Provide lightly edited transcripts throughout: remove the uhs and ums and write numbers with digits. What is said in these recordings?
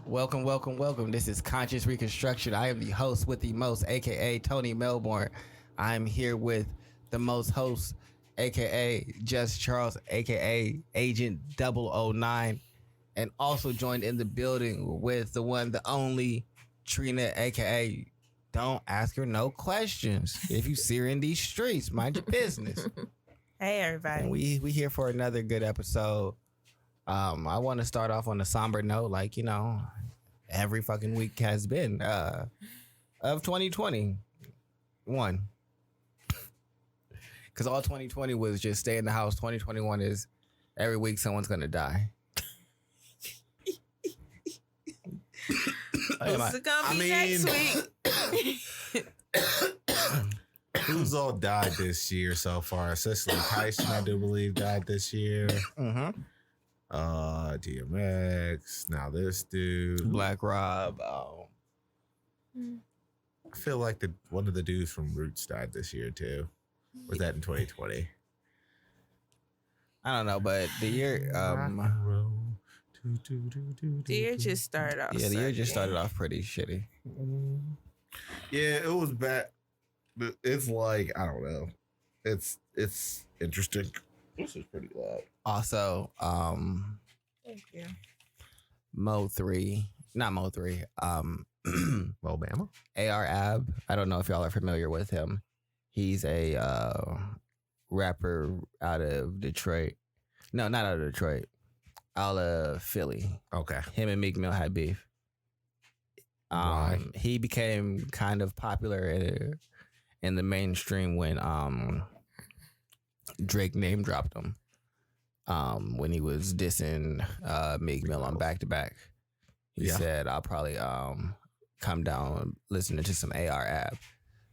Welcome, welcome, welcome. This is Conscious Reconstruction. I am the host with the most, aka Tony Melbourne. I'm here with the most host, aka Just Charles, aka Agent 009, and also joined in the building with the one, the only Trina, aka Don't Ask Her No Questions. If you see her in these streets, mind your business. Hey everybody. And we here for another good episode. I want to start off on a somber note, like, you know, every fucking week has been of 2021. Because all 2020 was just stay in the house. 2021 is every week someone's going to die. What's it going to be next week? Who's all died this year so far? Cicely Tyson, I do believe, died this year. Mm-hmm. DMX. Now this dude, Black Rob. I feel like one of the dudes from Roots died this year too. Was that in 2020? I don't know, but the year, the year just started off. Yeah, the year just started off pretty shitty. Yeah, it was bad. But it's like, I don't know. It's interesting. This is pretty loud. Also, Thank you. Not Mo 3, Alabama? AR-Ab. I don't know if y'all are familiar with him. He's a rapper out of Detroit. No, not out of Detroit. Out of Philly. Okay. Him and Meek Mill had beef. Why? He became kind of popular in the mainstream when Drake name dropped him. When he was dissing Meek Mill on Back to Back. He said, I'll probably come down listening to some AR-Ab.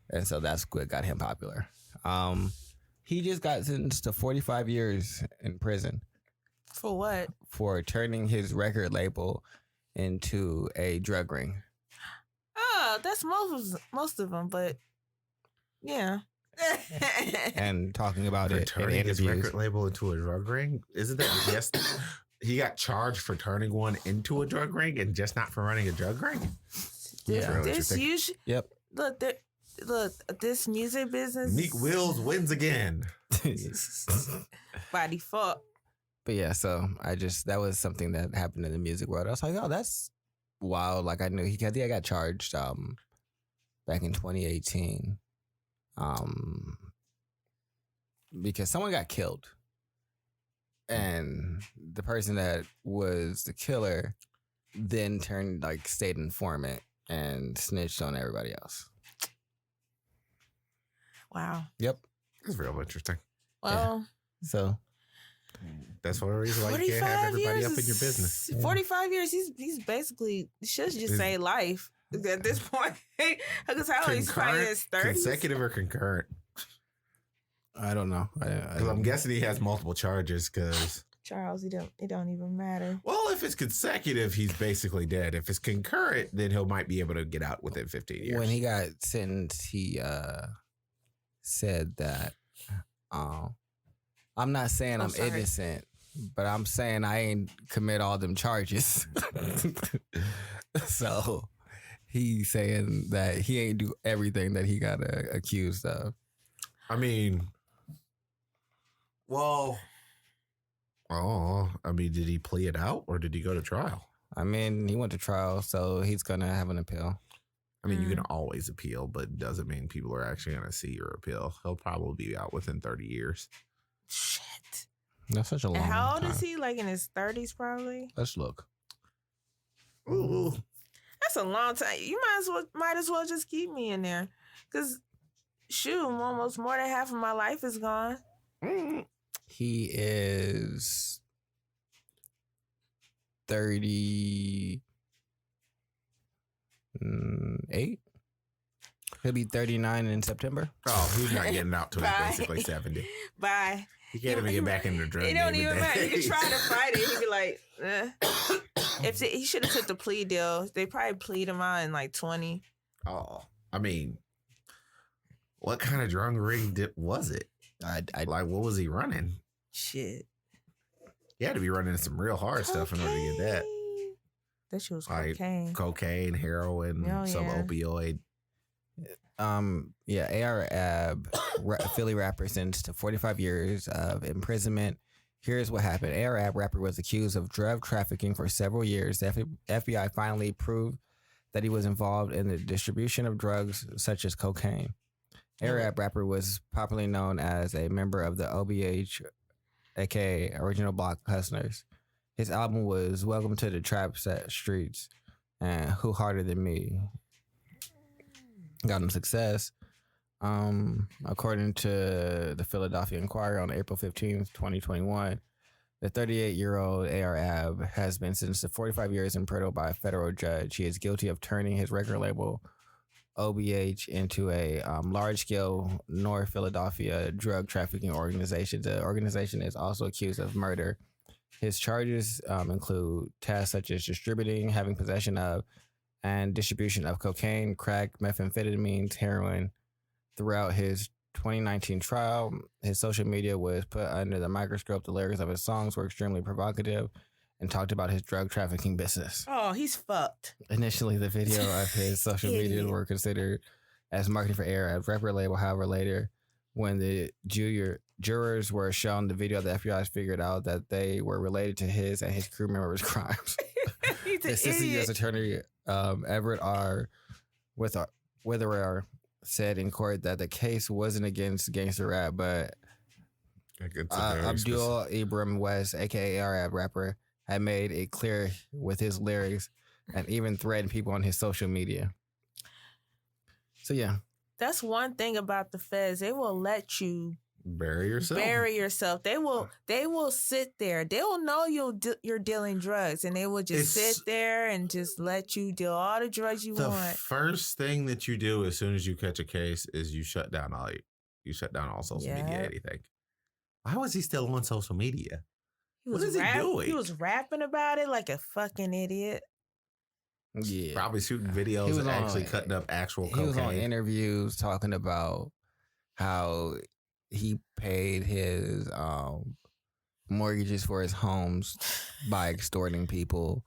And so that's what got him popular. He just got sentenced to 45 years in prison. For what? For turning his record label into a drug ring. Oh, that's most of them, but yeah. And talking about for it turning in his interviews. record label into a drug ring? Isn't that just he got charged for turning one into a drug ring and just not for running a drug ring? Yeah. This usually. Yep. Look, this music business. Meek Wills wins again. By default. But yeah, so that was something that happened in the music world. I was like, oh, that's wild. Like I knew I got charged back in 2018. Because someone got killed. And the person that was the killer then turned like state informant and snitched on everybody else. Wow. Yep. It's real interesting. Well, So that's one reason why you can't have everybody up in your business. 45 years, he's basically, should just say life at this point. Because how he's fighting his 30s. Consecutive or concurrent? I don't know. Because I'm guessing he has multiple charges. Because Charles, it don't even matter. well, if it's consecutive, he's basically dead. If it's concurrent, then he might be able to get out within 15 years. When he got sentenced, he said that I'm not saying I'm innocent, but I'm saying I ain't commit all them charges. So he's saying that he ain't do everything that he got accused of. I mean, did he plea it out or did he go to trial? I mean, he went to trial, so he's gonna have an appeal. I mean, you can always appeal, but doesn't mean people are actually going to see your appeal. He'll probably be out within 30 years. Shit. That's such a long And how old time. is he? Like in his 30s, probably? Let's look. Ooh. That's a long time. You might as well just keep me in there. Because, shoot, almost more than half of my life is gone. He is 38. He'll be 39 in September. Oh, he's not getting out till he's Bye. basically 70. Bye. He can't even get back into drug It don't game even today. matter. You try to fight it, he'd be like, he should have took the plea deal. They probably plead him out in like 20. Oh, I mean, what kind of drug ring was it? Like, what was he running? Shit. He had to be running some real hard stuff in order to get that. That shit was Like cocaine. cocaine, heroin, Oh, some yeah. opioid. ARAB, Philly rapper, sentenced to 45 years of imprisonment. Here's what happened. ARAB rapper was accused of drug trafficking for several years. The FBI finally proved that he was involved in the distribution of drugs such as cocaine. ARAB rapper was popularly known as a member of the OBH, aka Original Block Hustlers. His album was Welcome to the Trap Set Streets and Who Harder Than Me. Got him success. According to the Philadelphia Inquirer on April 15th, 2021, the 38-year-old ARAB has been sentenced to 45 years in prison by a federal judge. He is guilty of turning his record label OBH into a large-scale North Philadelphia drug trafficking organization. The organization is also accused of murder. His charges include tasks such as distributing, having possession of, and distribution of cocaine, crack, methamphetamines, heroin. Throughout his 2019 trial, his social media was put under the microscope. The lyrics of his songs were extremely provocative and talked about his drug trafficking business. Oh, he's fucked. Initially, the video of his social media were considered as marketing for ARAB's record label. However, later, when the jurors were shown the video, the FBI figured out that they were related to his and his crew members' crimes. He's an Assistant idiot. U.S. Attorney Everett R. Witherer said in court that the case wasn't against gangster rap, but Abdul Ibrahim West, aka ARAB rapper, had made it clear with his lyrics and even threatened people on his social media. So yeah, That's one thing about the feds. They will let you bury yourself. They will sit there. They will know you're dealing drugs, and they will just sit there and just let you deal all the drugs you The want. first thing that you do as soon as you catch a case is you shut down all social media, anything. Why was he still on social media? What is he doing? He was rapping about it like a fucking idiot. yeah. Probably shooting videos and actually cutting up actual cocaine. He was on interviews talking about how he paid his mortgages for his homes by extorting people.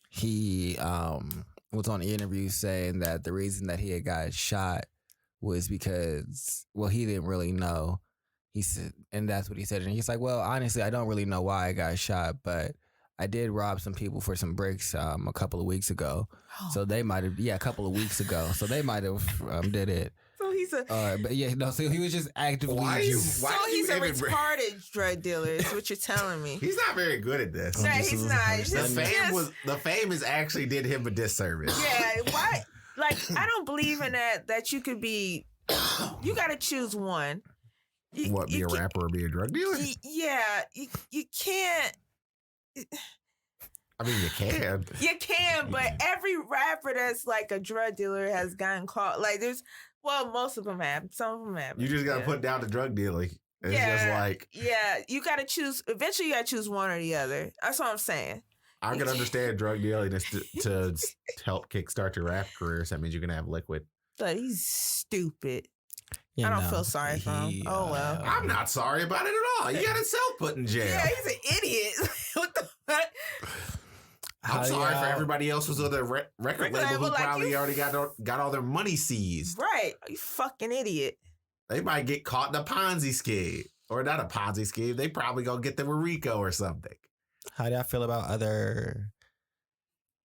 He was on interviews saying that the reason that he had got shot was because, well, he didn't really know. He said, and that's what he said. And he's like, well, honestly, I don't really know why I got shot, but I did rob some people for some bricks a couple of weeks ago. So they might have, a couple of weeks ago. So they might have did it. So he's a so he was just actively. he's a retarded drug dealer. Is what you're telling me? He's not very good at this. No, he's not. The fame is actually did him a disservice. Yeah, why? Like, I don't believe in that you could be. You got to choose one. Be a rapper or be a drug dealer? You can't. I mean, you can. You can, but every rapper that's like a drug dealer has gotten caught. Like, most of them have. Some of them have. You just got to put down the drug dealing. It's just like... Yeah, you got to choose. Eventually, you got to choose one or the other. That's what I'm saying. I can understand drug dealing is to help kickstart your rap career. So that means you're going to have liquid. But he's stupid. I don't feel sorry for him. Oh, well. I'm not sorry about it at all. You got himself put in jail. Yeah, he's an idiot. What the fuck? I'm sorry for everybody else who's on the record label who probably already got all their money seized. Right. You fucking idiot. They might get caught in a Ponzi scheme. Or not a Ponzi scheme. They probably gonna get them a RICO or something. How do y'all feel about other...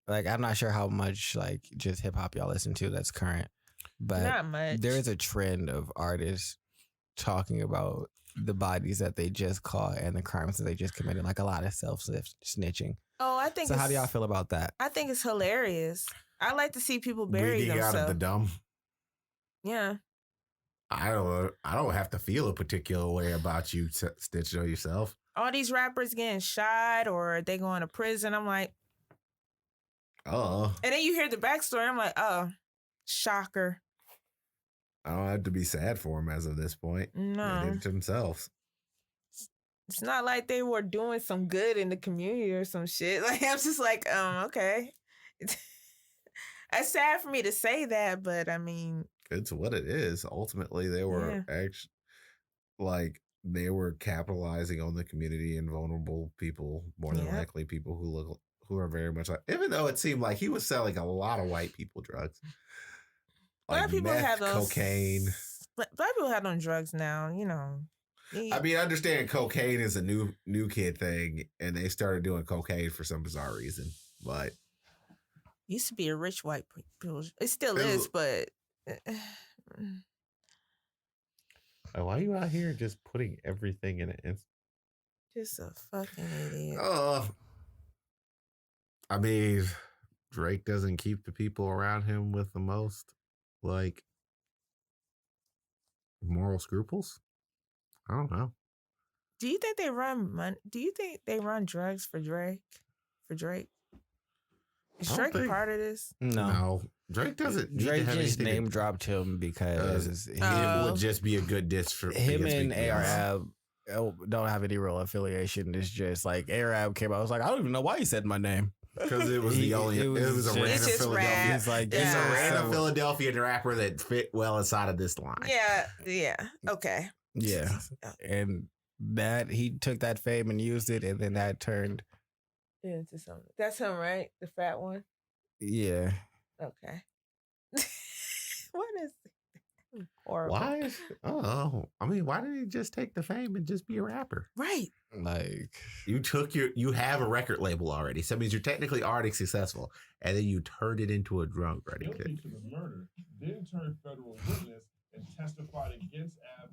Like, I'm not sure how much, like, just hip-hop y'all listen to that's current. But not much. There is a trend of artists talking about the bodies that they just caught and the crimes that they just committed, like a lot of self-snitching. Oh, I think so. How do y'all feel about that? I think it's hilarious. I like to see people bury themselves. out of the dumb. Yeah. I don't have to feel a particular way about you snitching on yourself. All these rappers getting shot or they going to prison. I'm like, oh. And then you hear the backstory. I'm like, oh, shocker. I don't have to be sad for them as of this point. No. They did it themselves. It's not like they were doing some good in the community or some shit. Like, I'm just like, okay. It's sad for me to say that, but I mean. It's what it is. Ultimately, they were they were capitalizing on the community and vulnerable people, more than likely people who are very much like, even though it seemed like he was selling a lot of white people drugs. Black Like people meth, have those cocaine. Black people have on drugs now, you know. I mean, I understand cocaine is a new kid thing, and they started doing cocaine for some bizarre reason. But used to be a rich white people. It still is, but why are you out here just putting everything in it? just a fucking idiot. I mean, Drake doesn't keep the people around him with the most, like, moral scruples. I don't know. Do you think they run drugs for Drake? Is Drake a part of this? No. Drake doesn't. Drake just name dropped him because it would just be a good diss for him and Arab. Don't have any real affiliation. It's just like Arab came out. I was like, I don't even know why he said my name. Because it was it was a random Philadelphia. He's like, it's a random Philadelphia rapper that fit well inside of this line. Yeah. Okay. Yeah. And that he took that fame and used it, and then that turned into something. That's him, right? The fat one? Yeah. Okay. What is horrible? Why? I mean, why didn't he just take the fame and just be a rapper? Right. Like, you have a record label already, so that means you're technically already successful, and then you turned it into a drug ready. Guilty to the murder, then turned federal witness and testified against Ab.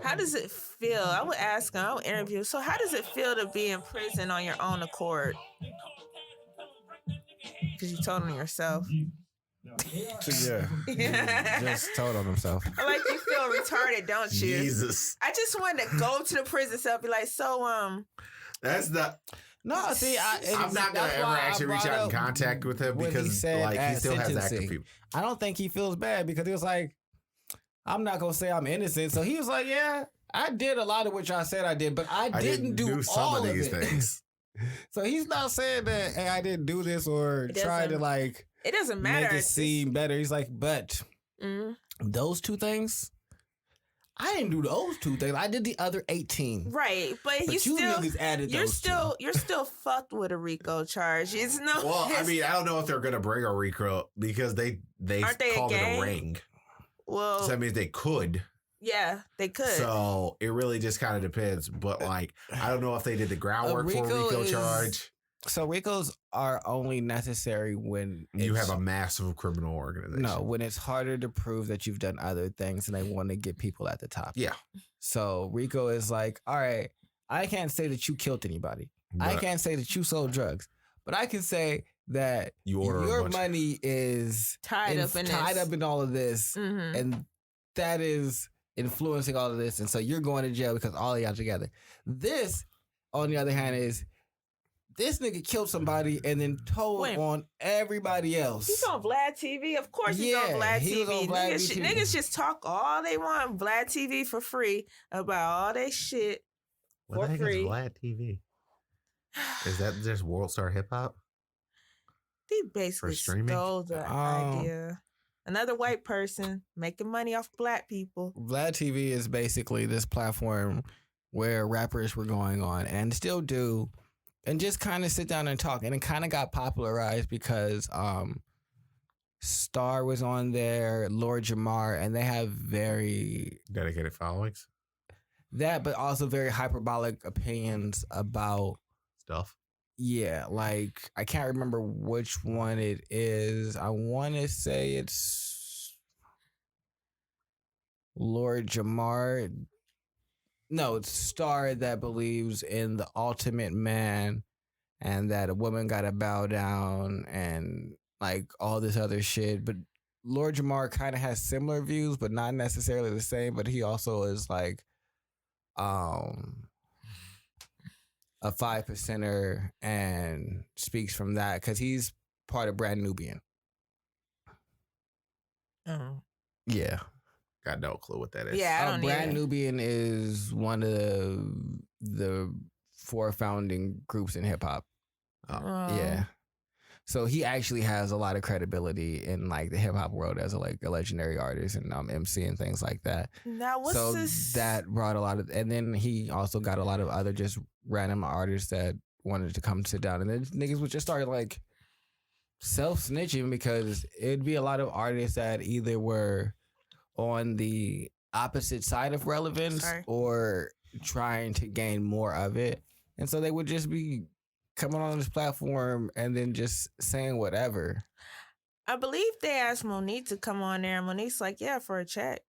How does it feel? I would ask him, I would interview. So how does it feel to be in prison on your own accord? Because you told him yourself. Yeah. Just told on himself. I like you feel retarded, don't you? Jesus. I just wanted to go to the prison cell and be like, that's the... No, see, I'm not going to ever actually reach out in contact with him because he still has active people. I don't think he feels bad because he was like, I'm not going to say I'm innocent. So he was like, yeah, I did a lot of what y'all said I did, but I didn't do some of these things. So he's not saying that, hey, I didn't do this or try to like... It doesn't matter. Make it seem better. He's like, but those two things, I didn't do those two things. I did the other 18. Right, but you still niggas added you're those still you're still fucked with a RICO charge. It's no. Well, I mean, I don't know if they're gonna bring a RICO because they called it a ring. Well, so that means they could. Yeah, they could. So it really just kind of depends. But like, I don't know if they did the groundwork for a RICO charge. So RICOs are only necessary when you have a massive criminal organization. No, when it's harder to prove that you've done other things and they want to get people at the top. Yeah. So RICO is like, all right, I can't say that you killed anybody. I can't say that you sold drugs. But I can say that your money is tied up in all of this. Mm-hmm. And that is influencing all of this. And so you're going to jail because all of y'all together. This, on the other hand, is... This nigga killed somebody and then told on everybody else. He's on Vlad TV. Of course he's on Vlad TV. On Vlad TV. Niggas just talk all they want on Vlad TV for free about all they shit for free. What the heck is Vlad TV? Is that just World Star Hip Hop? They basically stole the idea. Another white person making money off black people. Vlad TV is basically this platform where rappers were going on and still do. And just kind of sit down and talk. And it kind of got popularized because Star was on there, Lord Jamar, and they have very... dedicated followings? That, but also very hyperbolic opinions about... stuff? Yeah, like, I can't remember which one it is. I want to say it's Lord Jamar... No, it's Star that believes in the ultimate man and that a woman got to bow down and like all this other shit. But Lord Jamar kind of has similar views, but not necessarily the same. But he also is like a 5%er and speaks from that because he's part of Brand Nubian. Oh. Yeah. Got no clue what that is. Yeah, I don't Brand Nubian is one of the 4 founding groups in hip hop. Yeah. So he actually has a lot of credibility in like the hip hop world as a legendary artist and MC and things like that. Now what's this? That brought a lot of, and then he also got a lot of other just random artists that wanted to come sit down, and then niggas would just start like self snitching because it'd be a lot of artists that either were on the opposite side of relevance or trying to gain more of it, and so they would just be coming on this platform and then just saying whatever. I believe they asked Monique to come on there, and Monique's like, yeah, for a check.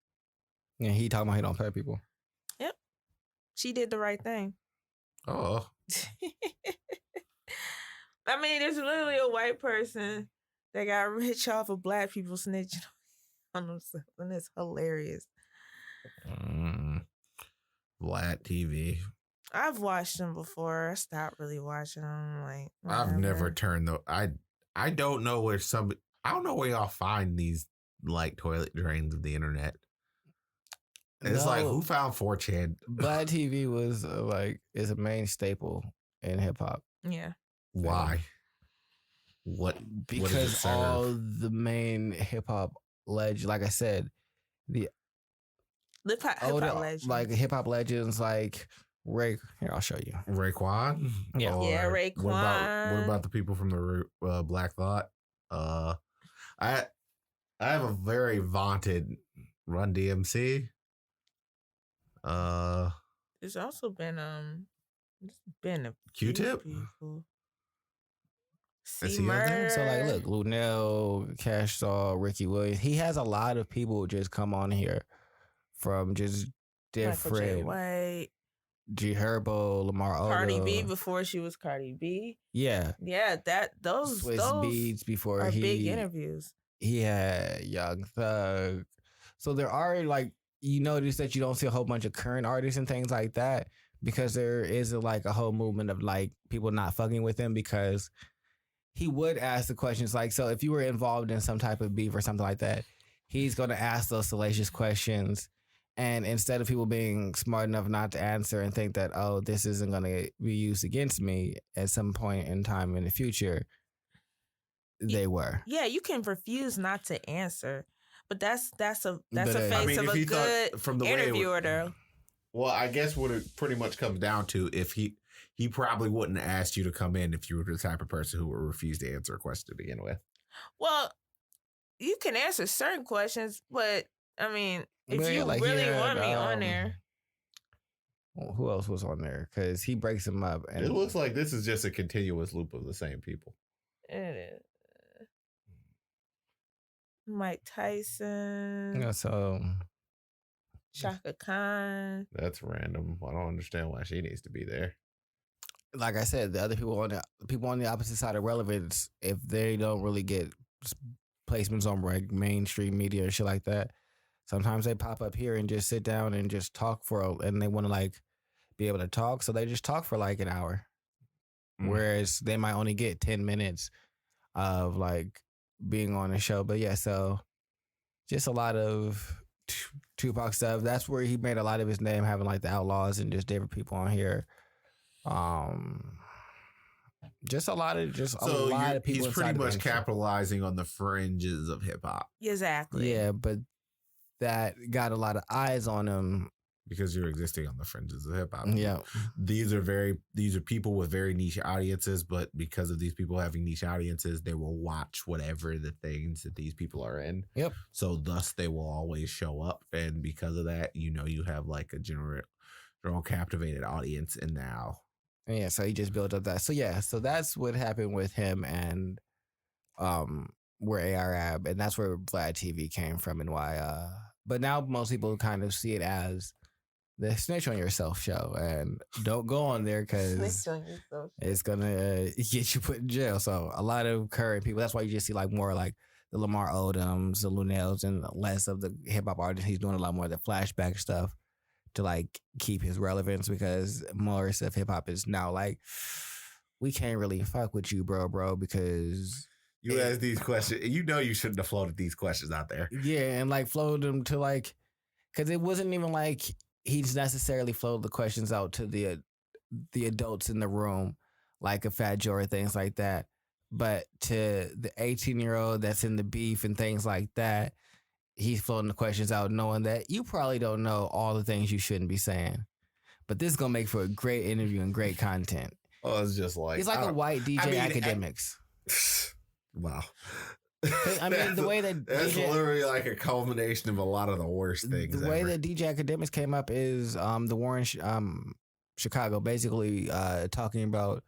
And he talking about he don't pay people. Yep. She did the right thing. Oh. I mean, there's literally a white person that got rich off of black people snitching on themselves, and it's hilarious. Vlad TV. I've watched them before. I stopped really watching them. Like, I've never turned I don't know where I don't know where y'all find these like toilet drains of the internet. It's like, who found 4chan? Vlad TV was is a main staple in hip hop. Yeah. Why? Because all the main hip hop legends, like I said, the hip hop legends, like hip hop legends, like Ray. Here, I'll show you. Raekwon. Yeah, Raekwon. What about the people from the Black Thought? I have a very vaunted Run DMC. There's also been a Q-Tip. See Murder. So like, look, Lunel, Cash Doll, Ricky Williams. He has a lot of people who just come on here from just different. White, G Herbo, Lamar Odom, Cardi B before she was Cardi B. Yeah, those Swiss Beats before are big interviews. He had Young Thug. So there are like, you notice that you don't see a whole bunch of current artists and things like that because there is a whole movement of like people not fucking with him because he would ask the questions like, so if you were involved in some type of beef or something like that, he's going to ask those salacious questions. And instead of people being smart enough not to answer and think that, oh, this isn't going to be used against me at some point in time in the future, they were. Yeah, you can refuse not to answer. But that's a face of a good interviewer, though. Well, I guess what it pretty much comes down to, if he probably wouldn't have asked you to come in if you were the type of person who would refuse to answer a question to begin with. Well, you can answer certain questions, but I mean, if you really want me on there. Well, who else was on there? Because he breaks them up. And it looks like this is just a continuous loop of the same people. It is. Mike Tyson. Yeah, so Shaka Khan. That's random. I don't understand why she needs to be there. Like I said, the other people on the opposite side of relevance, if they don't really get placements on like mainstream media or shit like that, sometimes they pop up here and just sit down and just talk and they want to like be able to talk, so they just talk for like an hour. Whereas they might only get 10 minutes of like being on the show. But yeah, so just a lot of Tupac stuff. That's where he made a lot of his name, having like the Outlaws and just different people on here. Just a lot of people. He's pretty much capitalizing on the fringes of hip hop. Exactly. Yeah, but that got a lot of eyes on him because you're existing on the fringes of hip hop. Yeah, these are people with very niche audiences, but because of these people having niche audiences, they will watch whatever the things that these people are in. Yep. So thus they will always show up, and because of that, you have like a general captivated audience, and now. Yeah, so he just built up that. So yeah, so that's what happened with him and where ARAB, and that's where Vlad TV came from and why. But now most people kind of see it as the Snitch on Yourself show, and don't go on there because it's gonna get you put in jail. So a lot of current people. That's why you just see like more like the Lamar Odoms, the Lunels, and less of the hip hop artists. He's doing a lot more of the flashback stuff to like keep his relevance, because most of hip hop is now like, we can't really fuck with you, bro, because you ask these questions. You shouldn't have floated these questions out there. Yeah, and like floated them to like, because it wasn't even like he's necessarily floated the questions out to the adults in the room, like a Fat Joe or things like that, but to the 18-year-old that's in the beef and things like that, he's floating the questions out knowing that you probably don't know all the things you shouldn't be saying. But this is going to make for a great interview and great content. Oh, it's just like He's like a white DJ mean, Academics. Wow. I mean, the way that that's DJ literally like a culmination of a lot of the worst things. the way ever. that DJ Academics came up is the war in Chicago, basically talking about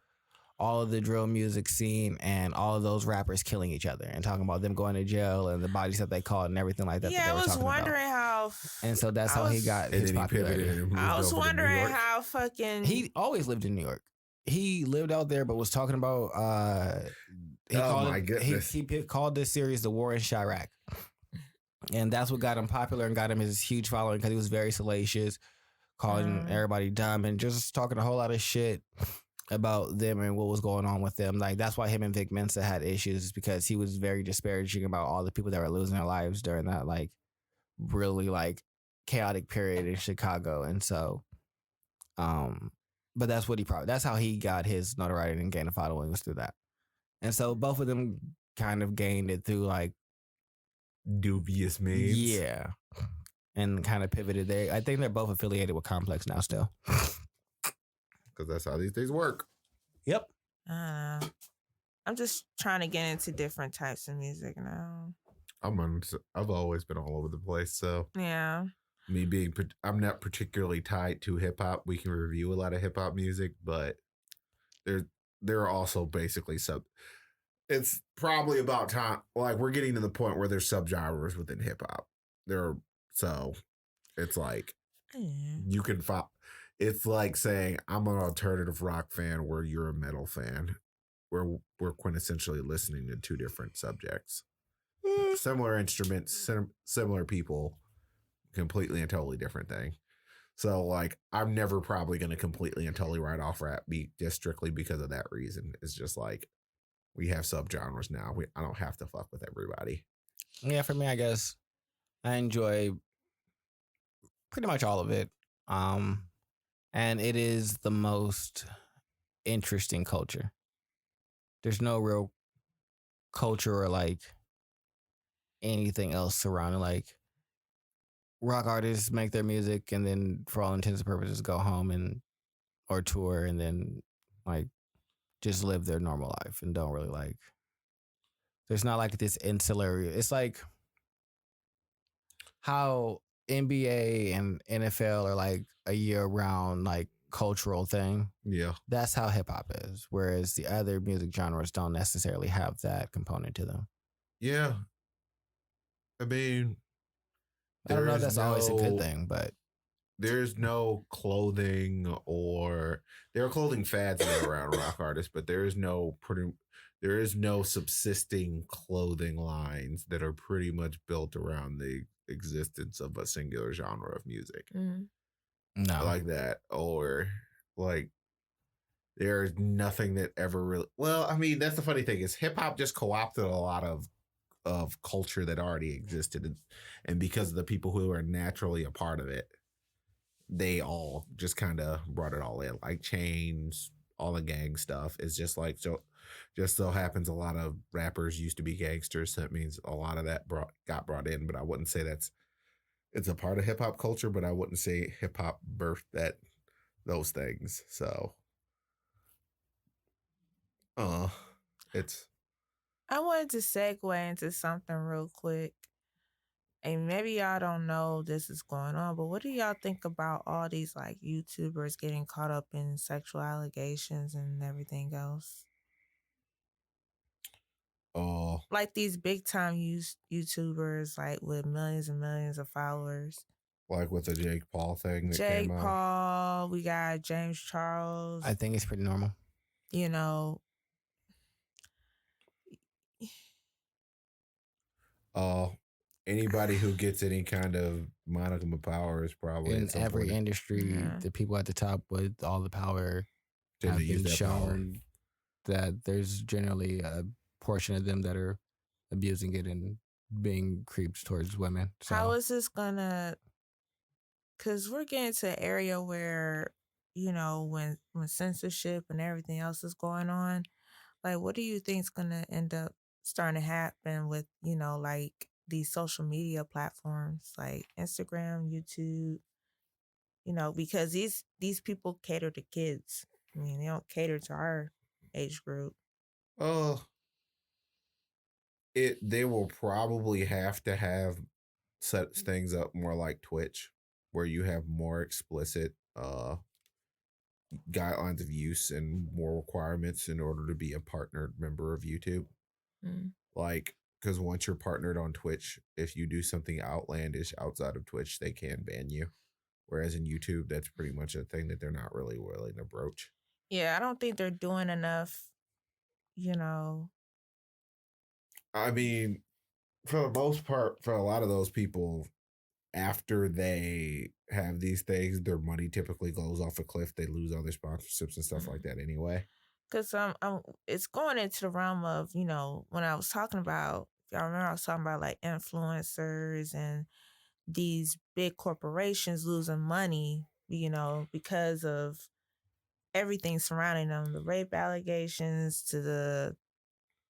all of the drill music scene and all of those rappers killing each other and talking about them going to jail and the bodies that they caught and everything like that. Yeah, that they I were was talking wondering about. how. And so that's how he got and his then he popularity. pivoted and moved I was over to New wondering York. how fucking. He always lived in New York. He lived out there, but was talking about. He called my it, goodness. He called this series "The War in Chirac," and that's what got him popular and got him his huge following because he was very salacious, calling everybody dumb and just talking a whole lot of shit about them and what was going on with them. Like that's why him and Vic Mensa had issues, is because he was very disparaging about all the people that were losing their lives during that like really like chaotic period in Chicago. And so, but that's how he got his notoriety and gained a following, was through that. And so both of them kind of gained it through like Dubious means. yeah, and kind of pivoted there. I think they're both affiliated with Complex now still. Because that's how these things work. Yep. I'm just trying to get into different types of music now. I've always been all over the place. So Yeah. I'm not particularly tied to hip hop. We can review a lot of hip hop music, but there are also basically it's probably about time. Like we're getting to the point where there's subgenres within hip hop. So it's like you can find. It's like saying I'm an alternative rock fan where you're a metal fan. We're quintessentially listening to two different subjects. Similar instruments, similar people, completely and totally different thing. So like I'm never probably going to completely and totally write off rap beat just strictly because of that reason. It's just like we have subgenres now. I don't have to fuck with everybody. Yeah, for me, I guess I enjoy pretty much all of it. And it is the most interesting culture. There's no real culture or like anything else surrounding like rock artists make their music and then for all intents and purposes go home and or tour and then like just live their normal life and don't really like there's not like this ancillary. It's like how NBA and NFL are like a year round like cultural thing. Yeah. That's how hip hop is. Whereas the other music genres don't necessarily have that component to them. Yeah. I mean, I don't know if that's always a good thing, but there's no clothing or there are clothing fads that are around rock artists, but there is no subsisting clothing lines that are pretty much built around the existence of a singular genre of music. no. Like that. Or like there's nothing that ever really well, I mean, that's the funny thing is hip hop just co-opted a lot of culture that already existed, and because of the people who are naturally a part of it, they all just kind of brought it all in, like chains, all the gang stuff. It's just like just so happens a lot of rappers used to be gangsters, so that means a lot of that got brought in. But I wouldn't say it's a part of hip hop culture, but I wouldn't say hip hop birthed those things. So it's. I wanted to segue into something real quick. And maybe y'all don't know this is going on, but what do y'all think about all these like YouTubers getting caught up in sexual allegations and everything else? Oh, Like these big time YouTubers, like with millions and millions of followers. like with the Jake Paul thing that Jake came out. Paul, we got James Charles. I think it's pretty normal. You know. Anybody who gets any kind of modicum of power is probably in every point industry, the people at the top with all the power tend have to use been that shown that there's generally a portion of them that are abusing it and being creeps towards women. So How is this gonna? Because we're getting to an area where, you know, when censorship and everything else is going on, like, what do you think is gonna end up starting to happen with, you know, like these social media platforms like Instagram, YouTube, you know, because these people cater to kids. I mean, they don't cater to our age group. Uh, they will probably have to have set things up more like Twitch, where you have more explicit guidelines of use and more requirements in order to be a partnered member of YouTube. Mm. Like, because once you're partnered on Twitch, if you do something outlandish outside of Twitch, they can ban you. Whereas in YouTube, that's pretty much a thing that they're not really willing to broach. Yeah, I don't think they're doing enough, you know. I mean, for the most part, for a lot of those people, after they have these things, their money typically goes off a cliff. They lose all their sponsorships and stuff like that anyway. Because it's going into the realm of, you know, when I was talking about, if y'all remember, I was talking about like influencers and these big corporations losing money, you know, because of everything surrounding them, the rape allegations to the,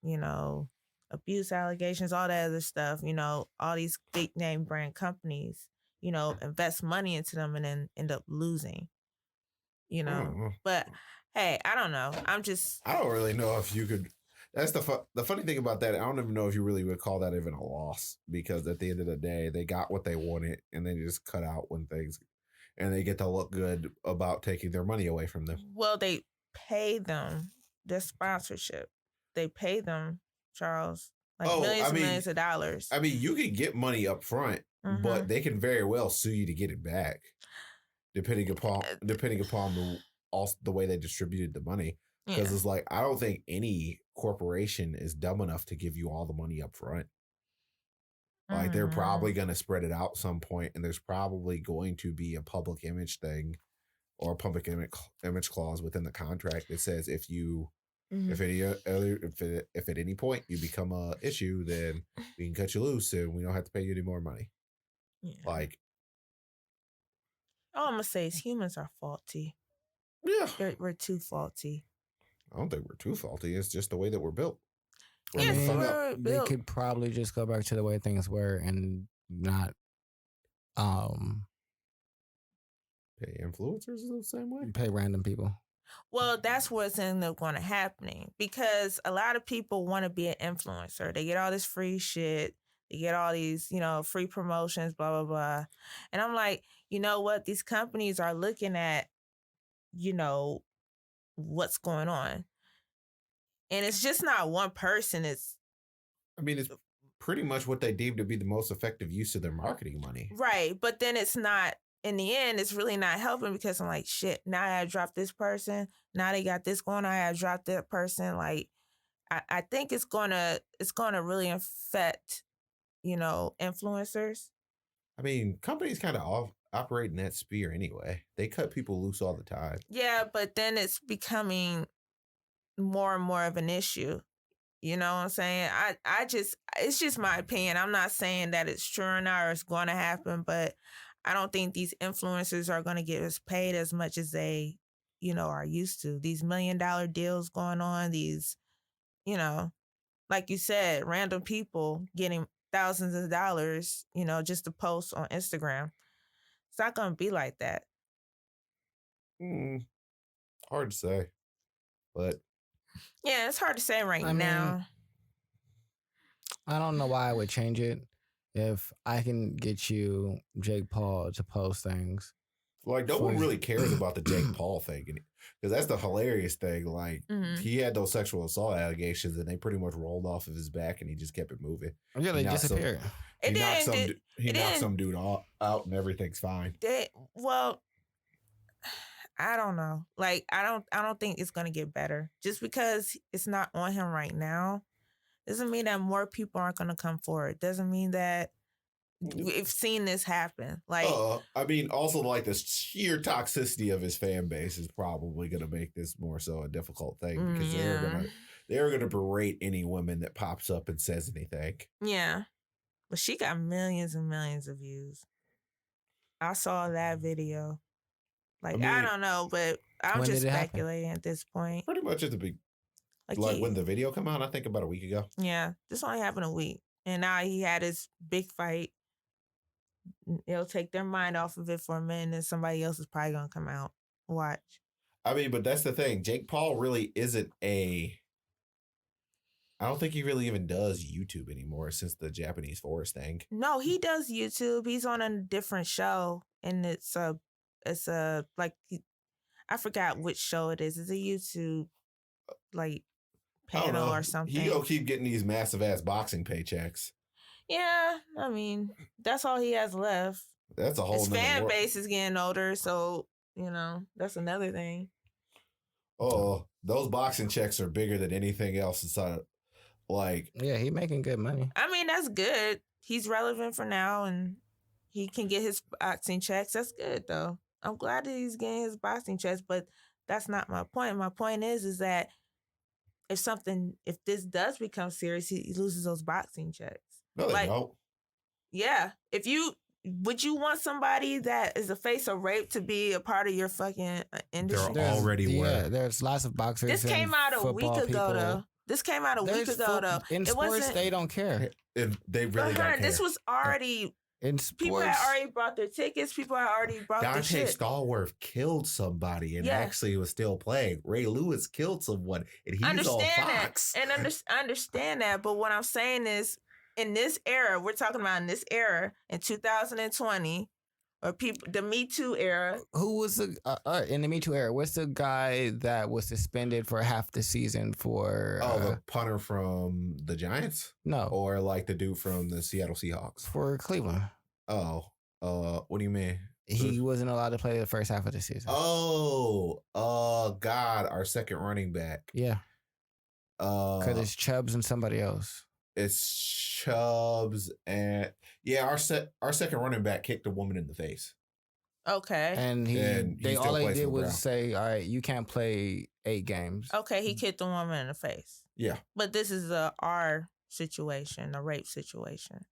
you know, abuse allegations, all that other stuff, you know, all these big name brand companies, you know, invest money into them and then end up losing, you know. But hey, I don't know. I don't really know if you could. That's the funny thing about that. I don't even know if you really would call that even a loss, because at the end of the day, they got what they wanted and they just cut out when things, and they get to look good about taking their money away from them. Well, they pay them their sponsorship. They pay them, Charles, like millions and millions of dollars. I mean, you can get money up front, but they can very well sue you to get it back, depending upon the way they distributed the money. Because it's like, I don't think any corporation is dumb enough to give you all the money up front. Like, they're probably going to spread it out some point, and there's probably going to be a public image thing or a public image clause within the contract that says if at any point you become a issue, then we can cut you loose and we don't have to pay you any more money. Yeah. Like, all I'm gonna say is humans are faulty. Yeah, we're too faulty. I don't think we're too faulty. It's just the way that we're built. They could probably just go back to the way things were and not pay influencers the same way. Pay random people. Well, that's what's end up going to happening, because a lot of people want to be an influencer. They get all this free shit. They get all these, you know, free promotions, blah, blah, blah. And I'm like, you know what? These companies are looking at, you know, what's going on. And it's just not one person. It's pretty much what they deem to be the most effective use of their marketing money. Right. But then it's not, in the end, it's really not helping, because I'm like, shit, now I gotta drop this person. Now they got this going on. I gotta drop that person. Like, I think it's gonna really affect, you know, influencers. I mean, companies kind of operate in that sphere anyway. They cut people loose all the time. Yeah, but then it's becoming more and more of an issue. You know what I'm saying? It's just my opinion. I'm not saying that it's true or not, or it's going to happen, but I don't think these influencers are going to get us paid as much as they, you know, are used to. These $1 million deals going on, these, you know, like you said, random people getting thousands of dollars, you know, just to post on Instagram. It's not going to be like that. Hard to say, but yeah, it's hard to say now. I don't know why I would change it if I can get you Jake Paul to post things. Like, no one really cares about the Jake Paul thing, because that's the hilarious thing. Like, he had those sexual assault allegations, and they pretty much rolled off of his back, and he just kept it moving. Yeah, they disappeared. He knocked some dude out, and everything's fine. Well, I don't know. Like, I don't think it's gonna get better. Just because it's not on him right now doesn't mean that more people aren't gonna come forward. Doesn't mean that we've seen this happen. Like, I mean, also, like, the sheer toxicity of his fan base is probably gonna make this more so a difficult thing, because they're gonna berate any woman that pops up and says anything. Yeah, but she got millions and millions of views. I saw that video. Like, I don't know, but I'm just speculating at this point. Pretty much at the big, like when the video come out, I think about a week ago. Yeah, this only happened a week, and now he had his big fight. It'll take their mind off of it for a minute, and somebody else is probably gonna come out. Watch. I mean, but that's the thing. Jake Paul really isn't a. I don't think he really even does YouTube anymore since the Japanese forest thing. No, he does YouTube. He's on a different show, and it's a I forgot which show it is. It's a YouTube like I don't panel know. or something. He gonna keep getting these massive ass boxing paychecks. Yeah, I mean that's all he has left. That's a whole. His nother fan world. base is getting older, so that's another thing. Oh, those boxing checks are bigger than anything else inside. Like, Yeah, he making good money. I mean, that's good. He's relevant for now, and he can get his boxing checks. That's good, though. I'm glad that he's getting his boxing checks, but that's not my point. My point is that if this does become serious, he loses those boxing checks. no, they don't. Yeah. Would you want somebody that is a face of rape to be a part of your fucking industry? They're already were. Yeah, there's lots of boxers. This came out a week ago, though. This came out a week ago, though. In sports, they don't care. They really don't care. This was already. In People sports, had already bought their tickets. People had already bought their Dante shit. Stallworth killed somebody and Yeah. actually was still playing. Ray Lewis killed someone and he's on Fox. And I understand that. But what I'm saying is, in this era, we're talking about in this era, in 2020, or the Me Too era. who was the in the Me Too era? What's the guy that was suspended for half the season for? The punter from the Giants? No, Or like the dude from the Seattle Seahawks? for Cleveland. Oh, what do you mean? He wasn't allowed to play the first half of the season. Oh, God, our second running back. Yeah, because it's Chubbs and somebody else. It's Chubbs and our second running back kicked a woman in the face. Okay. And And he still all they plays did for was Browns. say, "All right, you can't play 8 games." Okay, he kicked the woman in the face. Yeah, But this is our situation, a rape situation.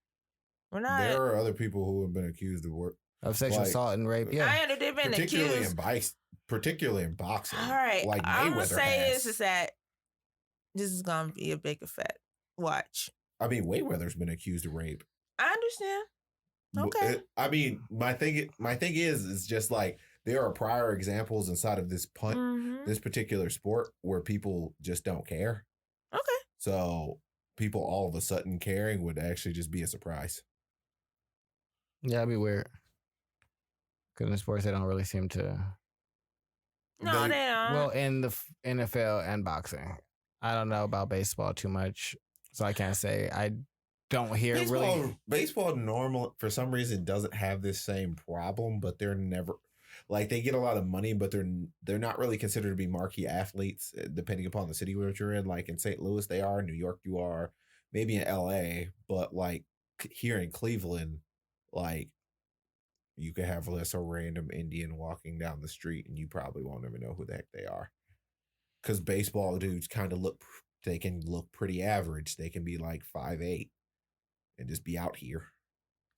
We're not. there are other people who have been accused of work, Of sexual Like- assault and rape. Yeah, I they've been accused. particularly in boxing. All right. like I'm gonna Mayweather say has. is that this is gonna be a big effect. Watch. I mean, Mayweather's been accused of rape. I understand. But Okay. I mean, my thing is just like there are prior examples inside of this Mhm. this particular sport where people just don't care. Okay. So people all of a sudden caring would actually just be a surprise. yeah, that'd be weird. Because in sports, they don't really seem to. No, they don't. Well, in the NFL and boxing, I don't know about baseball too much, so I can't say. I don't hear really. Baseball normal for some reason doesn't have this same problem, but they're never like they get a lot of money, but they're not really considered to be marquee athletes, depending upon the city which you're in. Like in St. Louis, they are. In New York, you are. Maybe in LA, but like here in Cleveland, like you could have a random Indian walking down the street, and you probably won't ever know who the heck they are. Because baseball dudes kind of they can look pretty average. They can be like 5'8" and just be out here.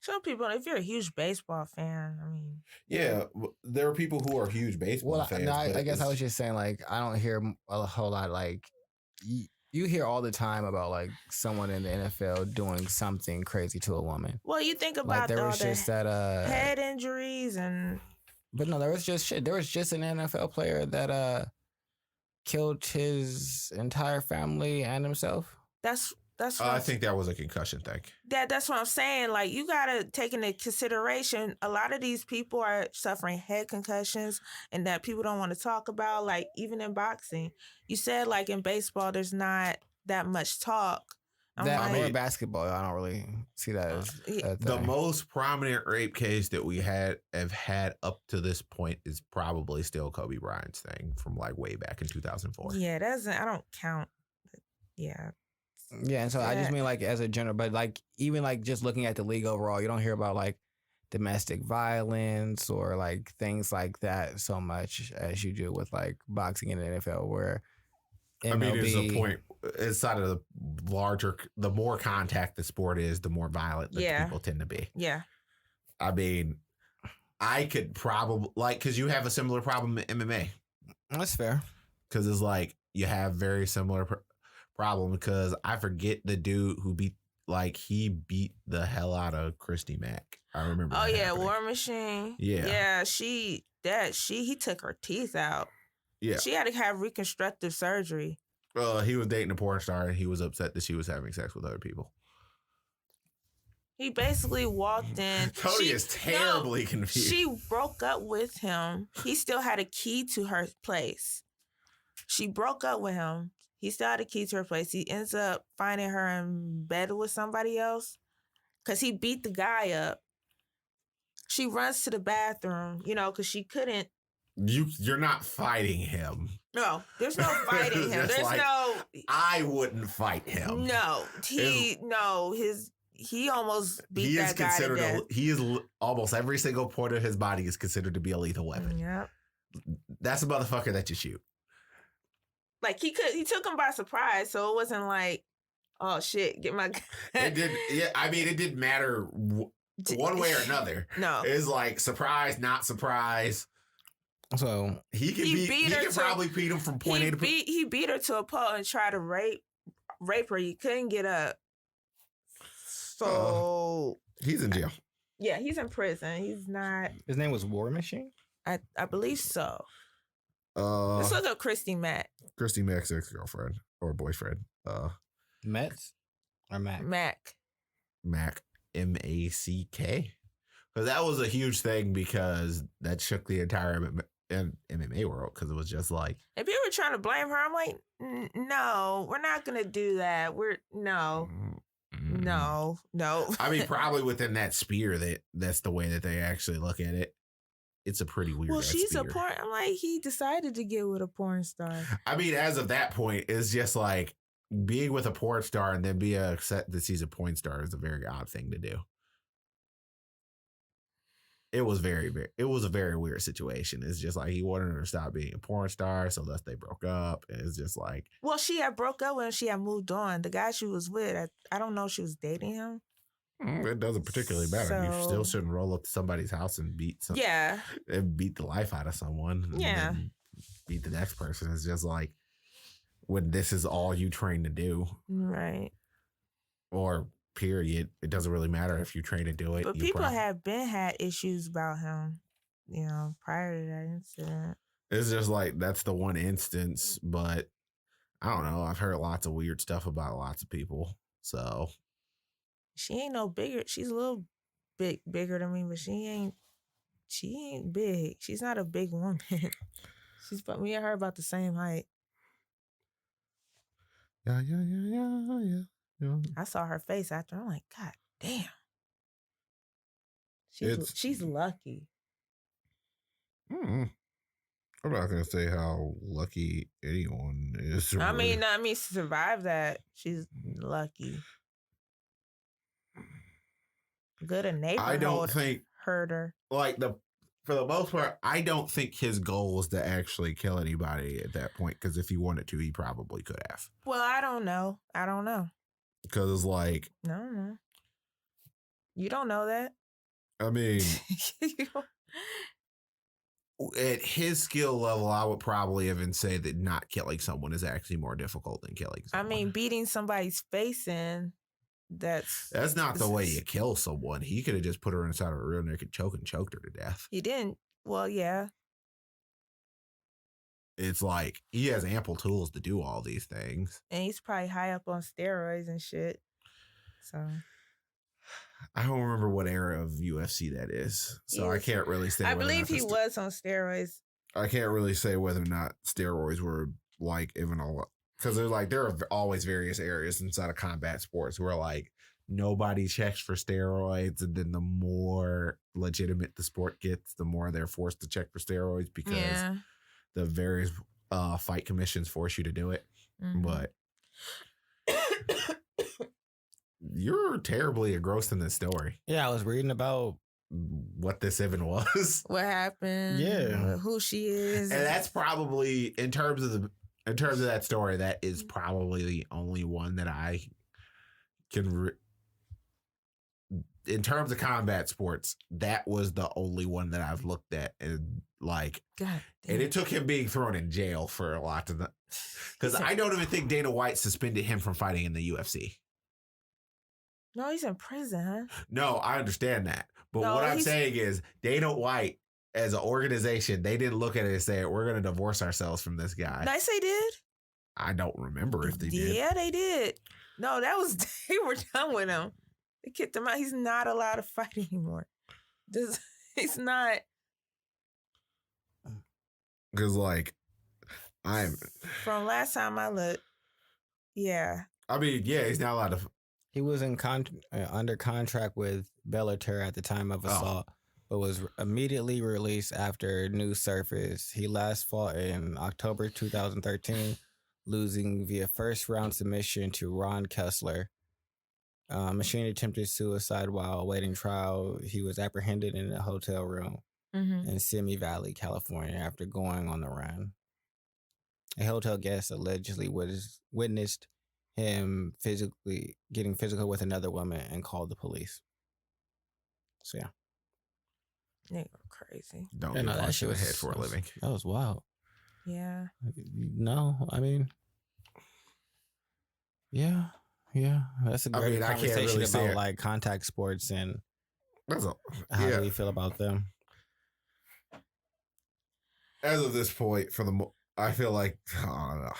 Some people, if you're a huge baseball fan, I mean, Yeah, there are people who are huge baseball Well, fans. no, but I guess I it's- was just saying, like, I don't hear a whole lot. Like, you hear all the time about like someone in the NFL doing something crazy to a woman. well, you think Like about there all was the just that. head injuries and But no, there was just shit. There was just an NFL player that killed his entire family and himself. that's what I think that was a concussion thing. that's what I'm saying. Like you gotta take into consideration a lot of these people are suffering head concussions and that people don't want to talk about. Like even in boxing, you said like in baseball, there's not that much talk. I'm That like, or basketball, I don't really see that as Yeah. a The thing. most prominent rape case that we have had up to this point is probably still Kobe Bryant's thing from like way back in 2004. yeah, I don't count. Yeah. Yeah, and so I just Yeah. mean like as a general, but like even like just looking at the league overall, you don't hear about like domestic violence or like things like that so much as you do with like boxing in the NFL, where I mean, there's a point inside of the more contact the sport is, the more violent the Yeah. people tend to be. Yeah. I mean, I could probably because you have a similar problem in MMA. That's fair. Because it's like you have very similar problem. Because I forget the dude who beat the hell out of Christy Mack. I remember. Oh that yeah, happening. War Machine. Yeah. Yeah, he took her teeth out. Yeah. She had to have reconstructive surgery. He was dating a porn star and he was upset that she was having sex with other people. He basically walked in. Tony is terribly confused. She broke up with him. He still had a key to her place. She broke up with him. He still had a key to her place. He ends up finding her in bed with somebody else because he beat the guy up. She runs to the bathroom, because she couldn't. You're not fighting him. No, there's no fighting him. There's I wouldn't fight him. No, he almost beat that guy to death. He is almost every single point of his body is considered to be a lethal weapon. Yep. That's a motherfucker that you shoot. Like he took him by surprise, so it wasn't like, oh shit, get my. It did. Yeah, I mean, it didn't matter one way or another. No, it's like surprise, not surprise. So he could probably beat him from point A to point. He beat her to a pole and tried to rape her. He couldn't get up. So he's in jail. Yeah, he's in prison. He's not. His name was War Machine? I believe so. Let's look up Christy Mack. Christy Mack's ex-girlfriend or boyfriend. Metz or Mac? Mac. MACK. Because that was a huge thing because that shook the entire MMA world because it was just like. If you were trying to blame her, I'm like, no, we're not going to do that. No. I mean, probably within that sphere, that's the way that they actually look at it. It's a pretty weird. Well, she's sphere. a porn. I'm like, he decided to get with a porn star. I mean, as of that point, it's just like being with a porn star and then being upset that she's a porn star is a very odd thing to do. It was a very weird situation. It's just like he wanted her to stop being a porn star, so thus they broke up. And it's just like, well, she had broke up when she had moved on. The guy she was with, I don't know if she was dating him. It doesn't particularly matter. So, you still shouldn't roll up to somebody's house and beat the life out of someone. Yeah, and beat the next person. It's just like when this is all you train to do, right? Or period. It doesn't really matter if you train to do it. But people have had issues about him, prior to that incident. It's just like that's the one instance, but I don't know. I've heard lots of weird stuff about lots of people. So she ain't no bigger. She's a little bit bigger than me, but she ain't big. She's not a big woman. Me and her about the same height. Yeah. I saw her face after. I'm like, God damn. She's lucky. I'm not gonna say how lucky anyone is. I mean, to survive that. She's lucky. Good a neighborhood. I don't think hurt her. For the most part, I don't think his goal was to actually kill anybody at that point. Because if he wanted to, he probably could have. Well, I don't know. Because it's like, no, you don't know that. I mean, at his skill level, I would probably even say that not killing someone is actually more difficult than killing someone. I mean, beating somebody's face in. That's not the way you kill someone. He could have just put her inside of a real naked choke and choked her to death. He didn't. Well, yeah. It's like he has ample tools to do all these things. And he's probably high up on steroids and shit. So I don't remember what era of UFC that is. So I can't really say. I believe he was on steroids. I can't really say whether or not steroids were like even a lot. Because there are always various areas inside of combat sports where like nobody checks for steroids, and then the more legitimate the sport gets, the more they're forced to check for steroids because the various fight commissions force you to do it. Mm-hmm. But you're terribly engrossed in this story. Yeah, I was reading about what this even was. What happened? Yeah, who she is, and that's probably in terms of that story, that is probably the only one that I can. In terms of combat sports, that was the only one that I've looked at and like. God damn. And it took him being thrown in jail for a lot of the. Because I don't even think Dana White suspended him from fighting in the UFC. No, he's in prison, huh? No, I understand that, but what I'm saying is Dana White as an organization, they didn't look at it and say, we're going to divorce ourselves from this guy. Nice they did. I don't remember if they did. Yeah, they did. No, that was they were done with him. They kicked him out. He's not allowed to fight anymore. He's not. Because, like, From last time I looked, yeah. I mean, yeah, he's not allowed to. He was in under contract with Bellator at the time of assault, but was immediately released after news surfaced. He last fought in October 2013, losing via first round submission to Ron Kessler. Machine attempted suicide while awaiting trial. He was apprehended in a hotel room in Simi Valley, California, after going on the run. A hotel guest allegedly witnessed him getting physical with another woman and called the police. So yeah, Nigga, crazy. Don't get punched in the head for a living. That was wild. Yeah. No, I mean, yeah. That's a great conversation about like contact sports and how do we feel about them. As of this point, I feel like I don't know.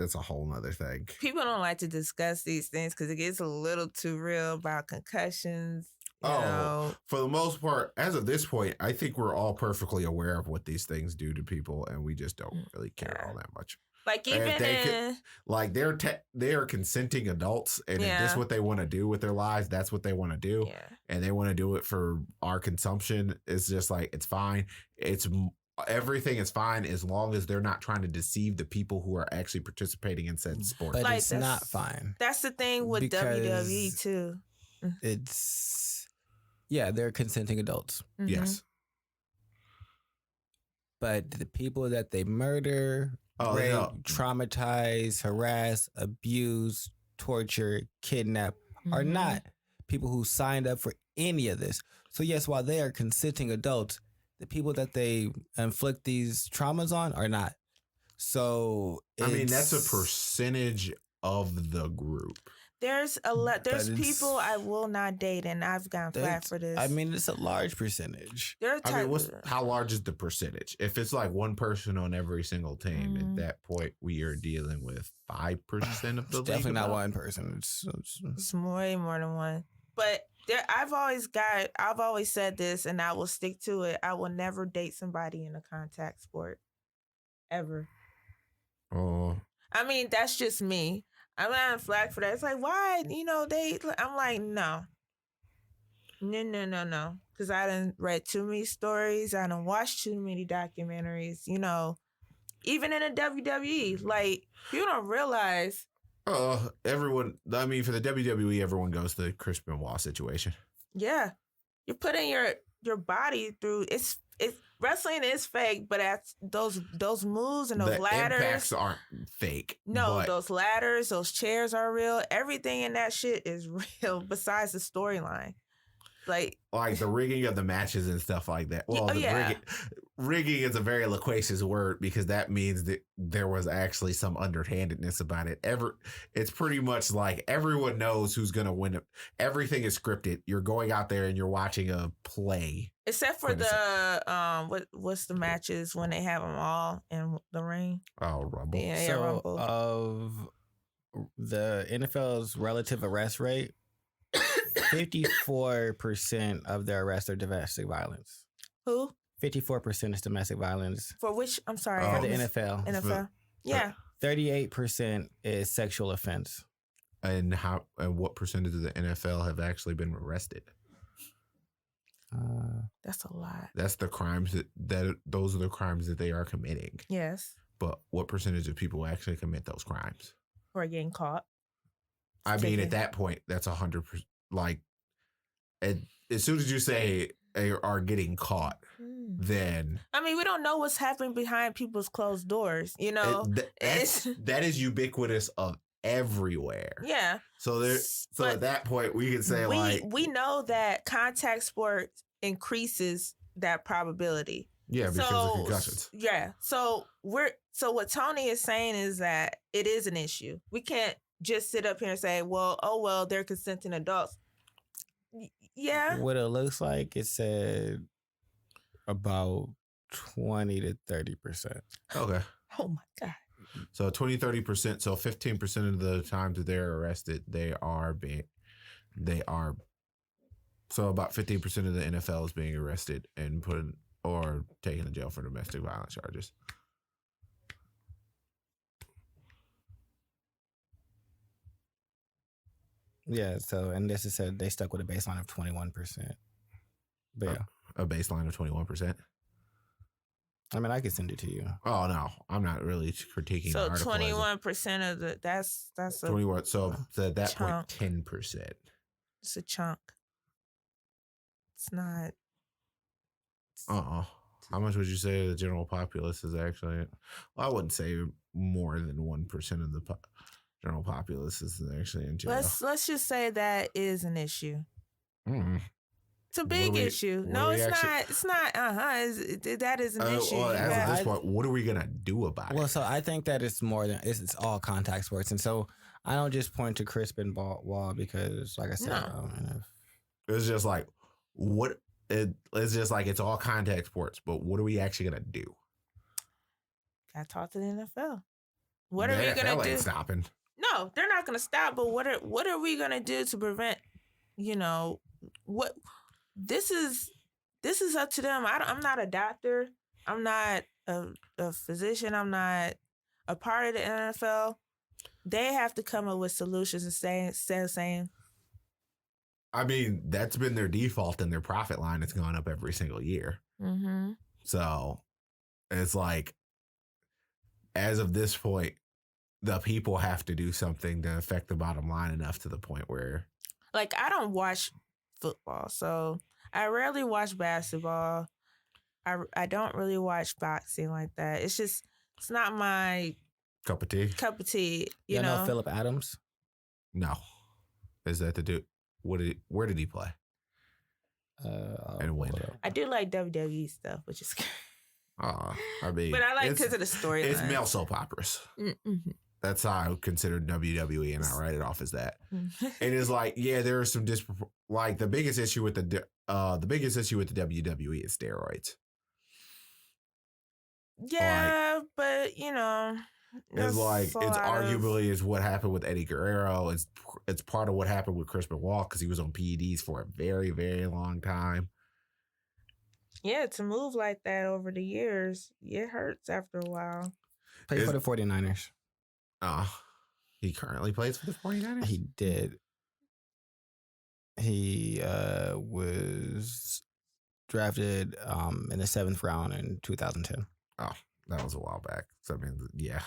It's a whole nother thing. People don't like to discuss these things because it gets a little too real about concussions. You know. For the most part, as of this point, I think we're all perfectly aware of what these things do to people, and we just don't really care all that much. Like even they are consenting adults, and if this is what they want to do with their lives, that's what they want to do, and they want to do it for our consumption. It's just like it's fine. Everything is fine as long as they're not trying to deceive the people who are actually participating in said sport. But it's not fine. That's the thing with WWE too. They're consenting adults. Mm-hmm. Yes. But the people that they murder, rape, traumatize, harass, abuse, torture, kidnap are not people who signed up for any of this. So yes, while they are consenting adults, the people that they inflict these traumas on are not. So I mean, that's a percentage of the group. There's a lot. There's people I will not date, and I've gotten flack for this. I mean, it's a large percentage. How large is the percentage? If it's like one person on every single team, at that point, we are dealing with 5% of the league. Definitely not one person. It's way more than one. But I've always said this, and I will stick to it. I will never date somebody in a contact sport, ever. Oh. I mean, that's just me. I'm not on flag for that. It's like, why? I'm like, no. Because I done read too many stories. I done watched too many documentaries. Even in the WWE, like, you don't realize. Everyone, I mean, for the WWE, everyone goes to the Chris Benoit situation. Yeah. You're putting your body through, it's wrestling is fake, but those moves and those ladders, impacts aren't fake. No, those ladders, those chairs are real. Everything in that shit is real. Besides the storyline, like the rigging of the matches and stuff like that. Well, rigging is a very loquacious word because that means that there was actually some underhandedness about it. It's pretty much like everyone knows who's gonna win. Everything is scripted. You're going out there and you're watching a play. Except for the what's the matches when they have them all in the ring? Oh, Rumble. Yeah, so Rumble. Of the NFL's relative arrest rate, 54% of their arrests are domestic violence. Who? 54% is domestic violence. For which? I'm sorry. For the NFL. NFL. Yeah. 38% is sexual offense. And what percentage of the NFL have actually been arrested? That's a lot. That's the crimes those are the crimes that they are committing. Yes. But what percentage of people actually commit those crimes? Who are getting caught? I mean, at that point, that's 100%. Like, as soon as you say they are getting caught, then I mean, we don't know what's happening behind people's closed doors. That is ubiquitous of everywhere. Yeah. So at that point, we can say we know that contact sports increases that probability. Yeah, because of concussions. Yeah. So what Tony is saying is that it is an issue. We can't just sit up here and say, well, they're consenting adults. Yeah. What it looks like, it said about 20 to 30%. Okay. Oh my God. So 20, 30%. So 15% of the times that they're arrested, they are so about 15% of the NFL is being arrested and put in, or taken to jail for domestic violence charges. Yeah, so, and this is said they stuck with a baseline of 21%. But yeah. A baseline of 21%. I mean, I can send it to you. Oh no, I'm not really critiquing. So the 21% of the that's a 21. So at that chunk. point, 10%. It's a chunk. It's not. How much would you say the general populace is actually? Well, I wouldn't say more than 1% of the general populace is actually in jail. Let's just say that is an issue. Mm. It's a big issue. No, it's not. It's not. That is an issue. Well, at this point, what are we gonna do about it? Well, so I think that it's more than it's all contact sports, and so I don't just point to Crispin Wall because, like I said, it's just like what it's just like it's all contact sports. But what are we actually gonna do? I talked to the NFL. What are we gonna do? Ain't stopping. No, they're not gonna stop. But what are we gonna do to prevent? What. This is up to them. I'm not a doctor. I'm not a physician. I'm not a part of the NFL. They have to come up with solutions instead of saying. I mean, that's been their default, and their profit line has gone up every single year. Mm-hmm. So it's like, as of this point, the people have to do something to affect the bottom line enough to the point where, like, I don't watch football, so I rarely watch basketball. I don't really watch boxing like that. It's not my cup of tea. You know Phillip Adams? No. Is that the dude? Where did he play? And when? I do like WWE stuff, which is I mean, but I like because of the storyline. It's male soap operas. Mm-hmm. That's how I would consider WWE, and I write it off as that. It is like, yeah, there are some like the biggest issue with the WWE is steroids. Yeah, but it's like it's arguably is what happened with Eddie Guerrero. It's part of what happened with Crispin Wall because he was on PEDs for a very, very long time. Yeah, to move like that over the years, it hurts after a while. Played for the 49ers. He currently plays for the 49ers? He did. He was drafted in the 7th round in 2010. Oh, that was a while back. So, I mean, yeah.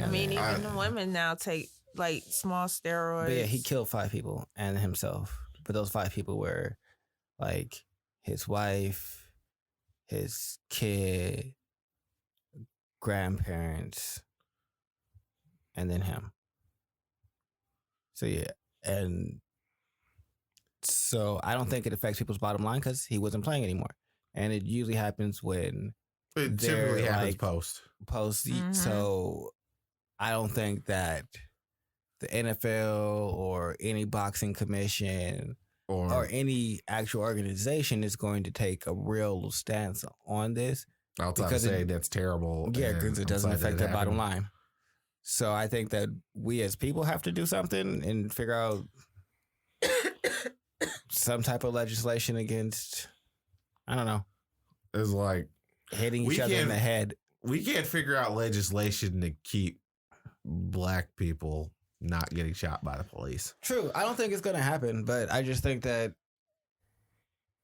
I mean, even the women now take, like, small steroids. But yeah, he killed 5 people and himself. But those 5 people were, like, his wife, his kid, grandparents, and then him. So yeah, and so I don't think it affects people's bottom line because he wasn't playing anymore, and it usually happens when it typically happens post. Mm-hmm. So I don't think that the NFL or any boxing commission or any actual organization is going to take a real stance on this. I'll say that's terrible. Yeah, because it doesn't affect their bottom line. So I think that we as people have to do something and figure out some type of legislation against, I don't know. It's like hitting each other in the head. We can't figure out legislation to keep black people not getting shot by the police. True. I don't think it's going to happen, but I just think that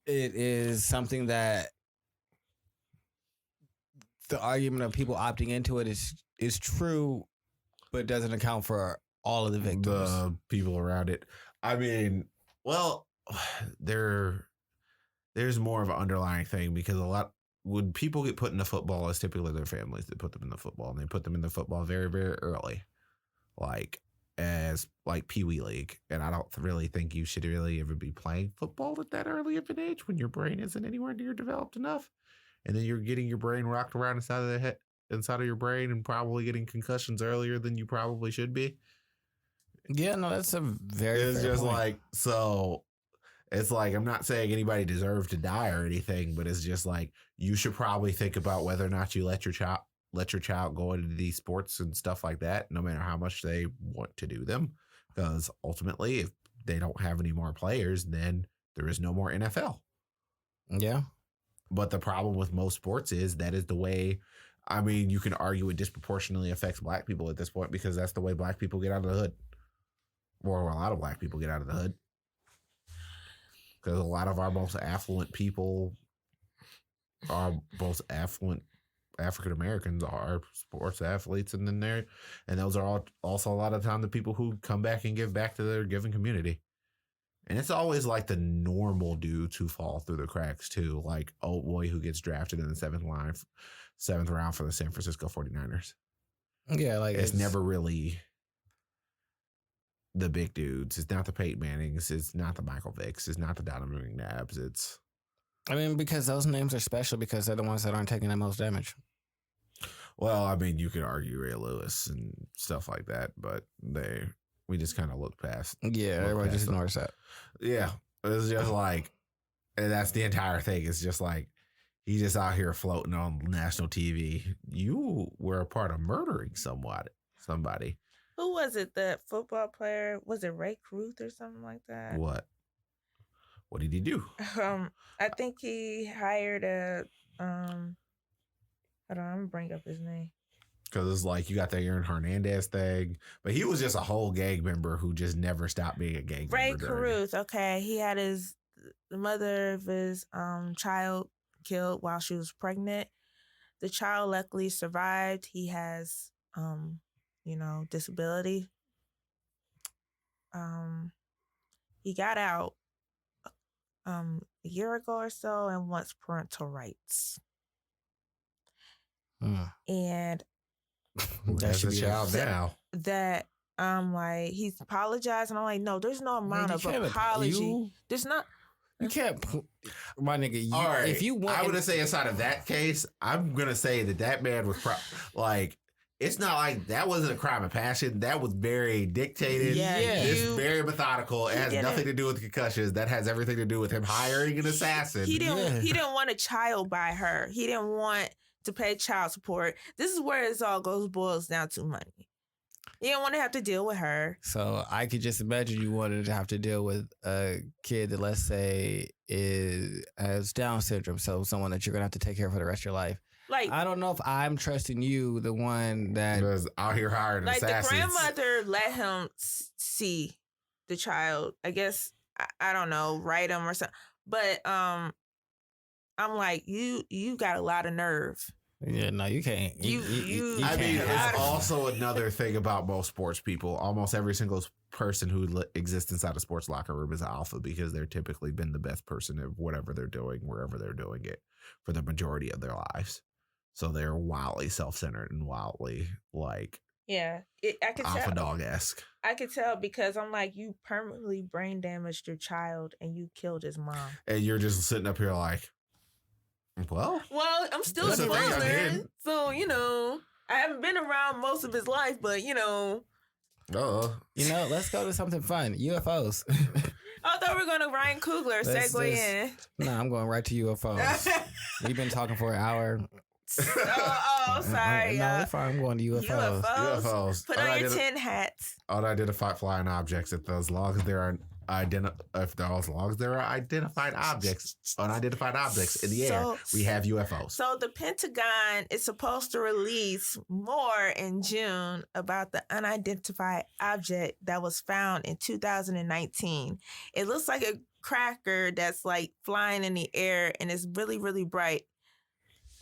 it is something that the argument of people opting into it is true, but doesn't account for all of the victims. The people around it. I mean, well, there's more of an underlying thing because when people get put into football, it's typically their families that put them in the football, and they put them in the football very, very early, like Pee Wee League. And I don't really think you should really ever be playing football at that early of an age when your brain isn't anywhere near developed enough. And then you're getting your brain rocked around inside of your brain and probably getting concussions earlier than you probably should be. Yeah, no, that's a very. It's just point. like, so It's like, I'm not saying anybody deserves to die or anything, but it's just like, you should probably think about whether or not you let your child go into these sports and stuff like that, no matter how much they want to do them. Because ultimately, if they don't have any more players, then there is no more NFL. Yeah. But the problem with most sports is that is the way, I mean, you can argue it disproportionately affects black people at this point because that's the way black people get out of the hood. Or a lot of black people get out of the hood. Because a lot of our most affluent people, our most affluent African Americans are sports athletes, and those are also a lot of time the people who come back and give back to their given community. And it's always like the normal dudes who fall through the cracks too, like old boy who gets drafted in the seventh round for the San Francisco 49ers. Yeah, like it's never really the big dudes. It's not the Peyton Mannings. It's not the Michael Vicks. It's not the Donovan McNabbs. It's, I mean, because those names are special because they're the ones that aren't taking the most damage. Well, I mean, you could argue Ray Lewis and stuff like that, but we just kind of look past. Yeah, everybody just ignores that. Yeah, it's just like, and that's the entire thing. It's just like, he's just out here floating on national TV. You were a part of murdering somebody. Who was it? The football player? Was it Ray Caruth or something like that? What? What did he do? I think he hired a hold on, I'm gonna bring up his name. Because it's like you got the Aaron Hernandez thing, but he was just a whole gang member who just never stopped being a gang Ray member. Caruth, okay. He had the mother of his child killed while she was pregnant. The child luckily survived. He has disability. He got out a year ago or so and wants parental rights. And that's a child now. That like he's apologized, and I'm like, no, there's no amount of apology. There's not. You can't, my nigga. All right. If you want, I'm gonna say inside of that case, I'm gonna say that man was like. It's not like that wasn't a crime of passion. That was very dictated. Yeah. It's very methodical. It has nothing to do with concussions. That has everything to do with him hiring an assassin. He didn't want a child by her. He didn't want to pay child support. This is where it all boils down to money. He didn't want to have to deal with her. So I could just imagine you wanted to have to deal with a kid that, let's say, has Down syndrome. So someone that you're gonna have to take care of for the rest of your life. Like, I don't know if I'm trusting you, the one that was out here hiring assassins. The grandmother let him see the child. I guess I don't know, write him or something. But I'm like, you got a lot of nerve. Yeah, no, you can't. I mean, it's also another thing about most sports people. Almost every single person who exists inside a sports locker room is alpha because they're typically been the best person at whatever they're doing, wherever they're doing it for the majority of their lives. So they're wildly self-centered and wildly like I could alpha dog-esque. I could tell because I'm like, you permanently brain damaged your child and you killed his mom. And you're just sitting up here like, well, I'm still spoiling. So, I haven't been around most of his life, but let's go to something fun. UFOs. I thought we were going to Ryan Coogler segue in. No, I'm going right to UFOs. We've been talking for an hour. Sorry. No, it's fine. I'm going to UFOs. UFOs. Put on your tin hats. Unidentified flying objects. As long as there are unidentified objects in the air, we have UFOs. So the Pentagon is supposed to release more in June about the unidentified object that was found in 2019. It looks like a cracker that's like flying in the air and it's really, really bright.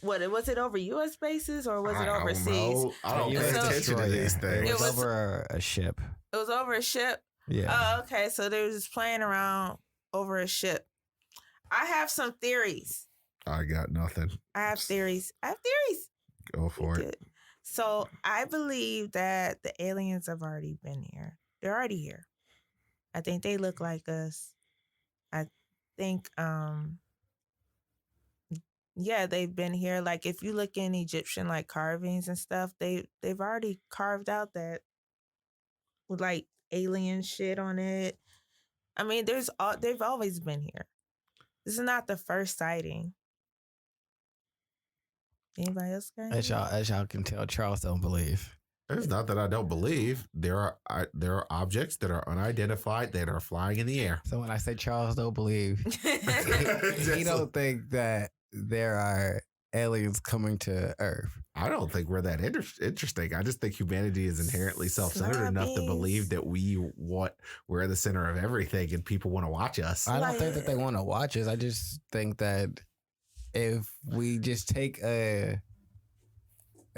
What was it over U.S. bases or was it overseas? I don't pay attention to these things. It was over a ship. It was over a ship? Yeah. Oh, okay. So they were just playing around over a ship. I have some theories. I got nothing. I have theories. Go for it. So I believe that the aliens have already been here. They're already here. I think they look like us. I think, they've been here. Like if you look in Egyptian like carvings and stuff, they've already carved out that with like alien shit on it. I mean, they've always been here. This is not the first sighting. Anybody else got As y'all can tell, Charles don't believe. It's not that I don't believe. There are objects that are unidentified that are flying in the air. So when I say Charles don't believe, he don't think that there are aliens coming to Earth. I don't think we're that interesting. I just think humanity is inherently self-centered enough to believe that we're the center of everything and people want to watch us. I don't think that they want to watch us. I just think that if we just take a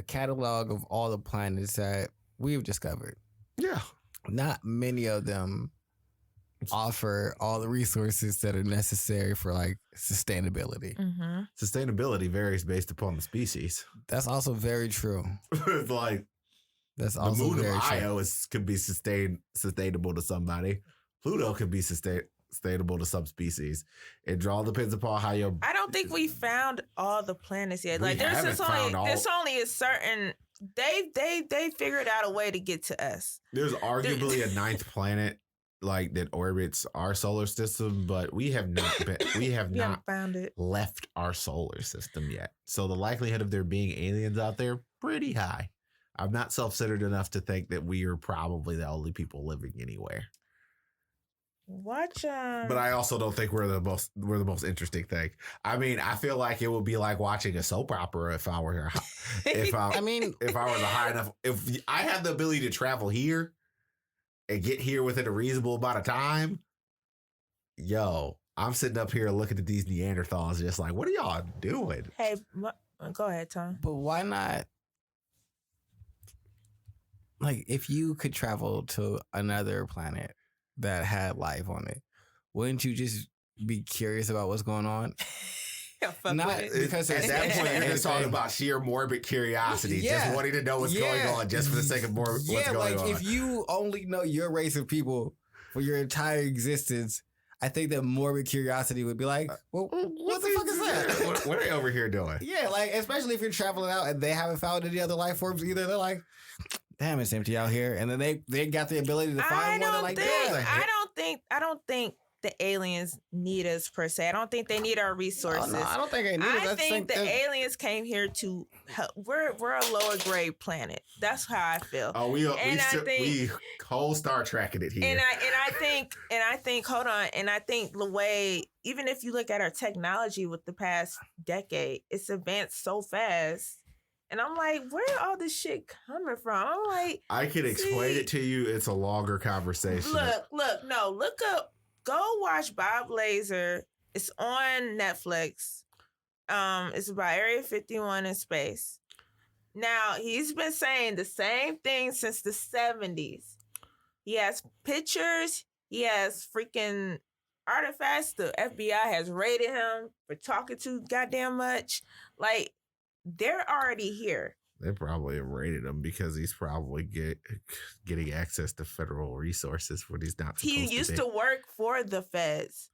catalog of all the planets that we've discovered, Yeah. not many of them offer all the resources that are necessary for like sustainability. Mm-hmm. Sustainability varies based upon the species. That's also very true. It's like That's the also moon of very true. Io could be sustainable to somebody. Pluto could be sustainable to some species. It all depends upon how your. I don't think we found all the planets yet. Like there's only a certain. They figured out a way to get to us. There's arguably a ninth planet like that orbits our solar system, but we have not not found it. left our solar system yet. So the likelihood of there being aliens out there pretty high. I'm not self-centered enough to think that we are probably the only people living anywhere. Watch. But I also don't think we're the most interesting thing. I mean, I feel like it would be like watching a soap opera if I were if I was a high enough. If I had the ability to travel here and get here within a reasonable amount of time, I'm sitting up here looking at these Neanderthals just like, what are y'all doing? Hey, go ahead, Tom. But why not? Like, if you could travel to another planet that had life on it, wouldn't you just be curious about what's going on? Not because at that point you're just talking about sheer morbid curiosity, just wanting to know what's going on, just for the sake of what's going on. If you only know your race of people for your entire existence, I think that morbid curiosity would be like, well, what the fuck is that? What are they over here doing? Yeah, like especially if you're traveling out and they haven't found any other life forms either. They're like, damn, it's empty out here, and then they got the ability to find one. They're like, damn. I don't think the aliens need us per se. I don't think they need our resources. Oh, no, I don't think they need us. I think the aliens came here to help. We're a lower grade planet. That's how I feel. Oh, we whole Star Trekking it here. And I think hold on. And I think the way, even if you look at our technology with the past decade, it's advanced so fast. And I'm like, where all this shit coming from? I'm like, I can explain it to you. It's a longer conversation. Look up. Go watch Bob Lazar. It's on Netflix. It's about Area 51 in space. Now, he's been saying the same thing since the 70s. He has pictures. He has freaking artifacts. The FBI has raided him for talking too goddamn much. Like, they're already here. They probably have raided him because he's probably getting access to federal resources when he's not supposed to be. He used to work for the feds.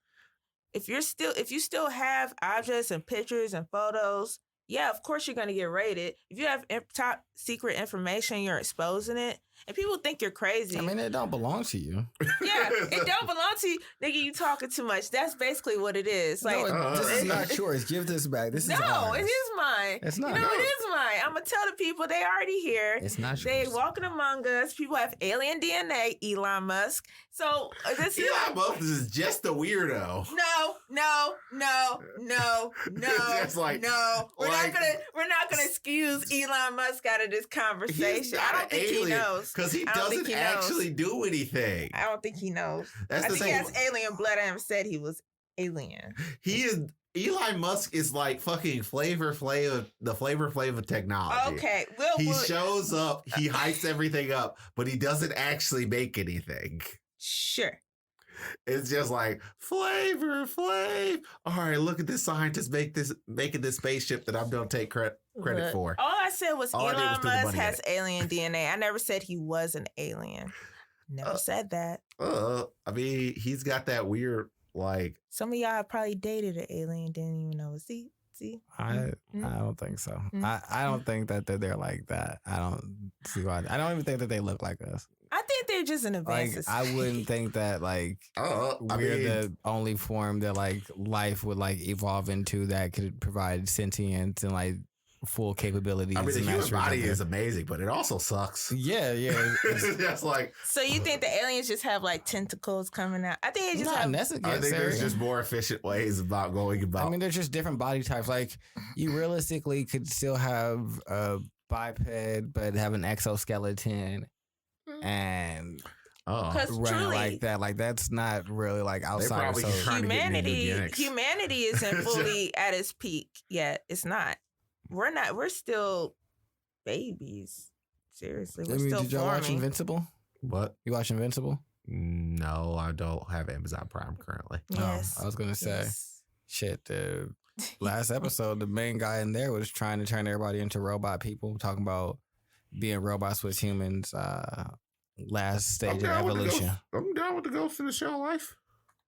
If you still have objects and pictures and photos, yeah, of course you're going to get raided. If you have top secret information, you're exposing it. And people think you're crazy. I mean, it don't belong to you. Yeah, it don't belong to you. Nigga, you talking too much. That's basically what it is. Like, this is not yours. Give this back. This is ours. It is mine. It's not. It is mine. I'm going to tell the people they already here. It's not yours. They walking among us. People have alien DNA, Elon Musk. So this is... Elon Musk is just a weirdo. No. Just like, no. We're not gonna excuse Elon Musk out of this conversation. I don't think he knows. Because he doesn't actually do anything. I don't think he knows. That's I the think thing. he has alien blood. I haven't said he was alien. Elon Musk is like fucking the Flavor Flav of technology. Okay. He shows up, he hypes everything up, but he doesn't actually make anything. Sure. It's just like Flavor Flav. All right, look at this scientist making this spaceship that I'm gonna take credit for. All I said was Elon Musk has alien DNA. I never said he was an alien. Never said that. I mean, he's got that weird like. Some of y'all probably dated an alien, didn't even know. See, See? I don't think so. Mm. I don't think that they're like that. I don't see why. I don't even think that they look like us. I think they're just an advanced Like I wouldn't think that like I we're mean, the only form that like life would like evolve into that could provide sentience and like full capabilities. I mean, the and human mastery body of is amazing, but it also sucks. Yeah. It's just like, So you think the aliens just have like tentacles coming out? I think they just not have. necessarily. I think there's just more efficient ways about going about. I mean, there's just different body types. Like you realistically could still have a biped, but have an exoskeleton and Because running truly, like that. Like that's not really like outside. probably So trying to get new eugenics. humanity isn't fully at its peak yet. It's not. We're not. We're still babies. Seriously, we're still did y'all watch forming. Invincible? What? You watch Invincible? No, I don't have Amazon Prime currently. Yes. Oh, I was gonna say, Yes. shit. The last episode, the main guy in there was trying to turn everybody into robot people, talking about being robots with humans. Last stage of evolution. I'm down with the Ghost in the Shell life.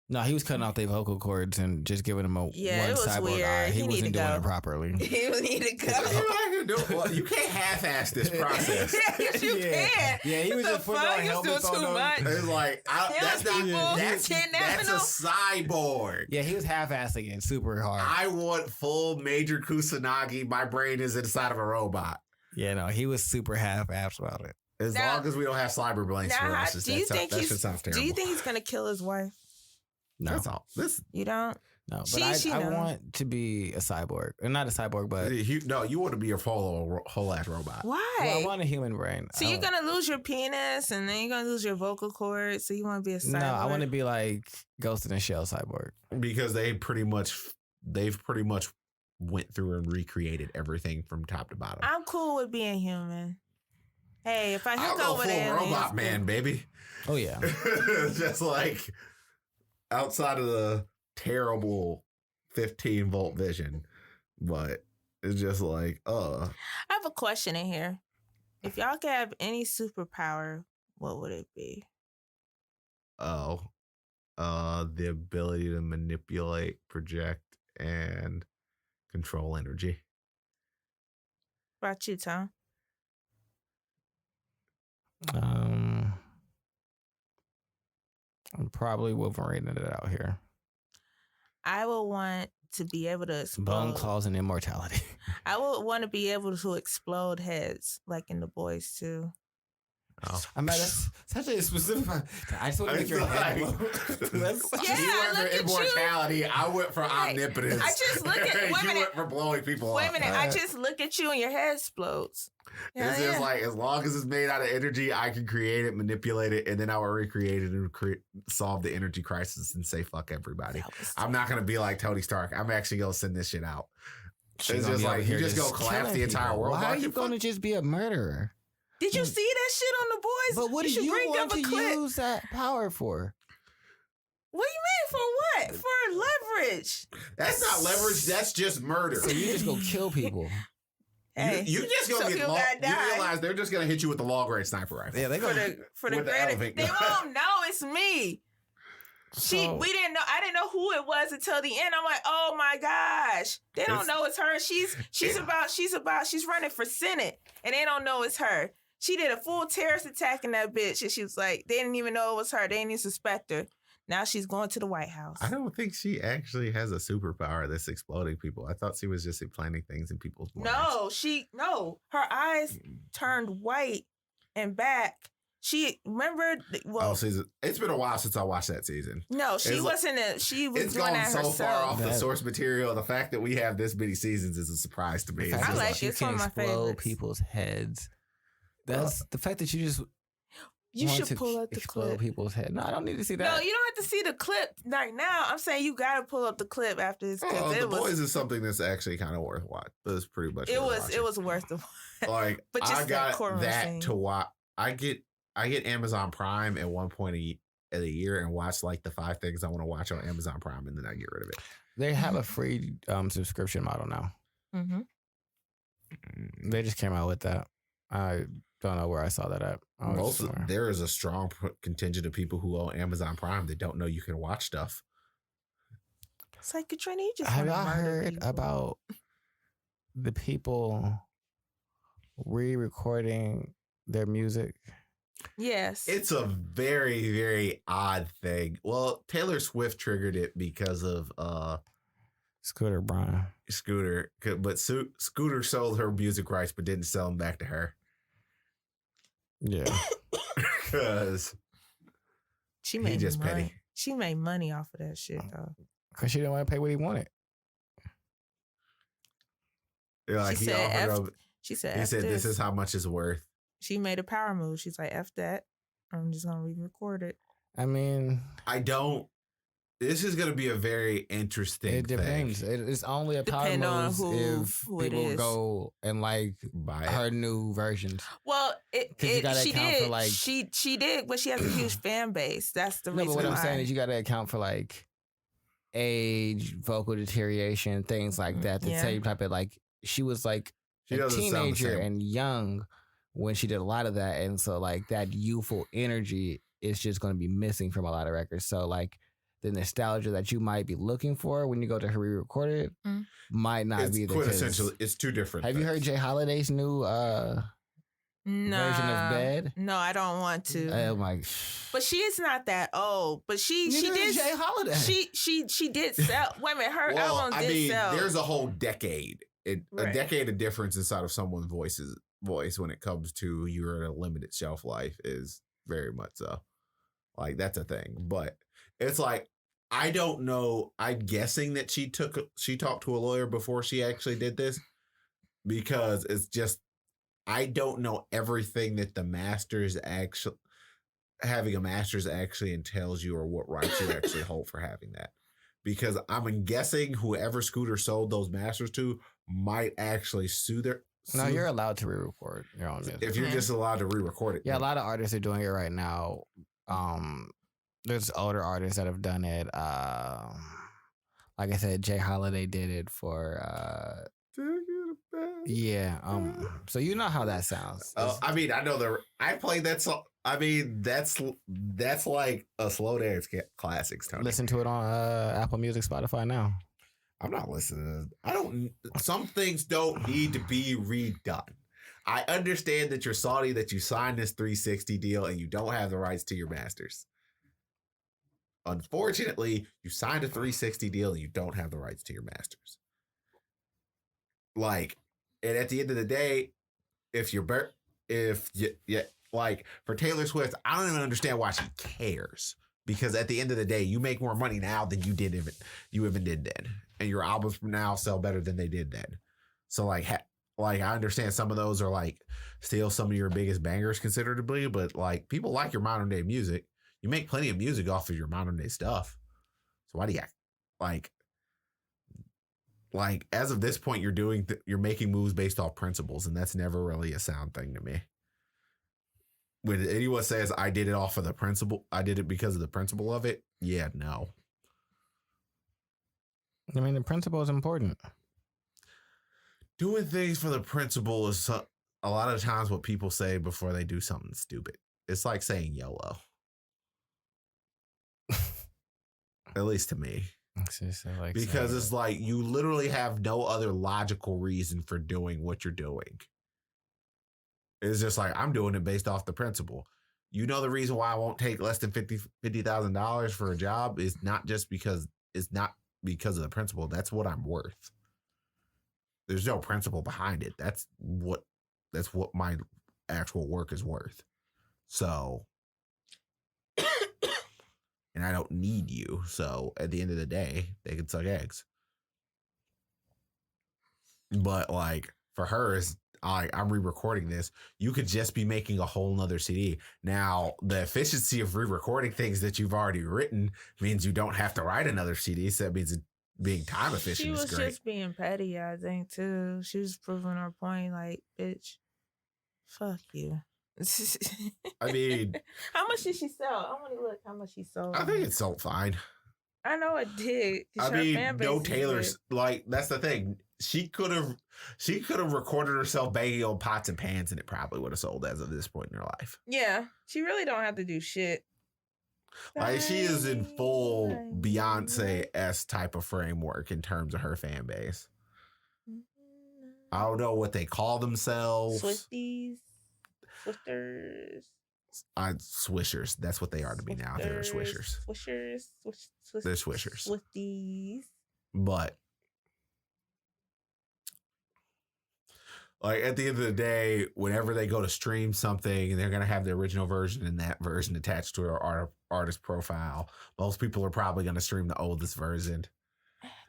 No, he was cutting off their vocal cords and just giving them a Yeah, one it was cyborg weird. eye. He He wasn't need to doing go. it properly. You need to go. Well, you can't half-ass this process. Yes, you Yeah. can. Yeah, he was What just the putting fuck? on You helmets doing on too them. much. It's like that's not people, that's kidnapping a cyborg. Yeah, he was half-assing it super hard. I want full Major Kusanagi. My brain is inside of a robot. Yeah, no, he was super half-assed about it. As Now- long as we don't have cyber blanks Now, for us, do you think that he's? shit sounds Do terrible. you think he's gonna kill his wife? No, That's all. This You don't. no, but She I knows. want to be a cyborg, or not a cyborg, but you want to be a whole ass robot. Why? well, I want a human brain. So you're gonna lose your penis, and then you're gonna lose your vocal cords. So you want to be a cyborg? No, I want to be like Ghost in the Shell cyborg. Because they've pretty much went through and recreated everything from top to bottom. I'm cool with being human. Hey, if I I'll hook go up full with aliens, robot man, baby. Oh yeah, Just like outside of the terrible 15-volt vision, but it's just like, I have a question in here. If y'all could have any superpower, what would it be? the ability to manipulate, project, and control energy. What about you, Tom? I'm probably Wolverineing it out here. I would want to be able to explode. Bone claws and immortality. I would want to be able to explode heads, like in The Boys too. Oh. I mean, that's such a specific. I just want to make your head blow. That's- Yeah, You went look for at immortality. I went for Right. omnipotence. I just look at- wait a you minute. went for blowing people Wait a up. minute, I just look at you and your head explodes. Hell It's yeah. just like, as long as it's made out of energy, I can create it, manipulate it, and then I will recreate it and solve the energy crisis and say fuck everybody. I'm not going to be like Tony Stark. I'm actually going to send this shit out. She's It's gonna just be over like, here you just go collapse killing the entire people. world. Why are Like, you fuck- going to just be a murderer? Did you see that shit on The Boys? But what do should you bring want up a to clip. use that power for? What do you mean for what? For leverage. That's not leverage. That's just murder. So you just go kill people. Hey, You just gonna so get he'll long. gotta You die. realize they're just gonna hit you with the long range sniper rifle. Yeah, they for go. the with the greater, elephant they gun. won't know it's me. We didn't know. I didn't know who it was until the end. I'm like, oh my gosh, they don't It's- know it's her. She's running for Senate, and they don't know it's her. She did a full terrorist attack in that bitch, and she was like, they didn't even know it was her. They didn't even suspect her. Now she's going to the White House. I don't think she actually has a superpower that's exploding people. I thought she was just implanting things in people's minds. No. Her eyes turned white and back. She remembered. Well, It's been a while since I watched that season. no, she it's like- wasn't. She was It's doing gone that so herself. far off the That- source material. The fact that we have this many seasons is a surprise to me. The fact I that like you it. It's can one of my explode favorites. people's heads. That's the fact that you just You want should to pull up the explode clip. people's head. No, I don't need to see that. No, you don't have to see the clip right now. I'm saying you got to pull up the clip after this because The it was. Boys is something that's actually kind of worth watching. It's pretty much. It worth was. watching. It was worth the watch. Like But just I that got courtroom that scene. to watch. I get Amazon Prime at one point of the year and watch like the 5 things I want to watch on Amazon Prime, and then I get rid of it. They have a free subscription model now. Mm-hmm. They just came out with that. I don't know where I saw that at. There is a strong contingent of people who own Amazon Prime that don't know you can watch stuff. It's like, Katrina, you just Have want to y'all murder heard people. about the people re-recording their music? Yes. It's a very, very odd thing. Well, Taylor Swift triggered it because of Scooter Braun. Scooter, but Scooter sold her music rights but didn't sell them back to her. Yeah. Because she made just money. petty. She made money off of that shit, though. Because she didn't want to pay what he wanted. Like, She he said, offered her, She said, he said, this is how much it's worth. She made a power move. She's like, F that. I'm just going to re-record it. I mean, this is going to be a very interesting it depends. thing. It's only a power Depend on move if who it people is. go and like Buy it. her new versions. Well, you gotta she account did. for, like- she did, but she has a huge fan base. That's the No, reason but what why. I'm saying is you got to account for like age, vocal deterioration, things like that. The Yeah. same type of like she was like She a doesn't sound the teenager same. and young when she did a lot of that, and so like that youthful energy is just going to be missing from a lot of records. So like the nostalgia that you might be looking for when you go to her re-record it might not It's be there. 'cause- quintessential. It's two different Have you heard things. Jay Holiday's new version of Bed? No, I don't want to. Oh my! But she is not that old. But she did. Jay Holiday. She did sell. Wait a minute, her Well, album I did mean, sell. there's a whole decade, a Right. decade of difference inside of someone's voice when it comes to you're at a limited shelf life is very much so. Like, that's a thing. But it's like, I don't know. I'm guessing that she talked to a lawyer before she actually did this, because it's just, I don't know everything that having a master's actually entails you, or what rights you actually hold for having that. Because I'm guessing whoever Scooter sold those masters to might actually sue their. No, you're allowed to re-record your own music. If you're Yeah. just allowed to re-record it. Yeah, a lot of artists are doing it right now. There's older artists that have done it. Like I said, Jay Holiday did it for. Yeah. So you know how that sounds. I mean, I know I played that song. I mean, that's like a slow dance classics, Tony. Listen to it on Apple Music, Spotify now. I'm not listening. Some things don't need to be redone. I understand that you're salty that you signed this 360 deal and you don't have the rights to your masters. Unfortunately, you signed a 360 deal and you don't have the rights to your masters. Like, and at the end of the day, like for Taylor Swift, I don't even understand why she cares. Because at the end of the day, you make more money now than you even did then, and your albums from now sell better than they did then. So like I understand some of those are like still some of your biggest bangers considerably, but like people like your modern day music. You make plenty of music off of your modern day stuff. So why do you like as of this point, you're making moves based off principles, and that's never really a sound thing to me. When anyone says I did it off of the principle, I did it because of the principle of it. Yeah, no. I mean, the principle is important. Doing things for the principle is a lot of times what people say before they do something stupid. It's like saying YOLO. At least to me. Because it's like you literally have no other logical reason for doing what you're doing. It's just like, I'm doing it based off the principle. You know, the reason why I won't take less than $50,000 for a job is not just because of the principle. That's what I'm worth. There's no principle behind it. That's what my actual work is worth. So, and I don't need you. So at the end of the day, they can suck eggs. But like for her, I'm re-recording this. You could just be making a whole nother CD. Now, the efficiency of re-recording things that you've already written means you don't have to write another CD. So that means being time efficient She is was great. just being petty, I think, too. She was proving her point, like, bitch, fuck you. I mean, how much did she sell? I want to look how much she sold. I think it sold fine. I know it did. I mean, no Taylor's like that's the thing. She could have recorded herself banging on pots and pans, and it probably would have sold as of this point in her life. Yeah, she really don't have to do shit. Like she is in full Shining Beyonce-esque type of framework in terms of her fan base. I don't know what they call themselves. Swifties. Swifters. Swishers. That's what they are to me now. They're swishers. Swishers. They're swishers. Swifties. But like at the end of the day, whenever they go to stream something, they're gonna have the original version and that version attached to their artist profile. Most people are probably gonna stream the oldest version.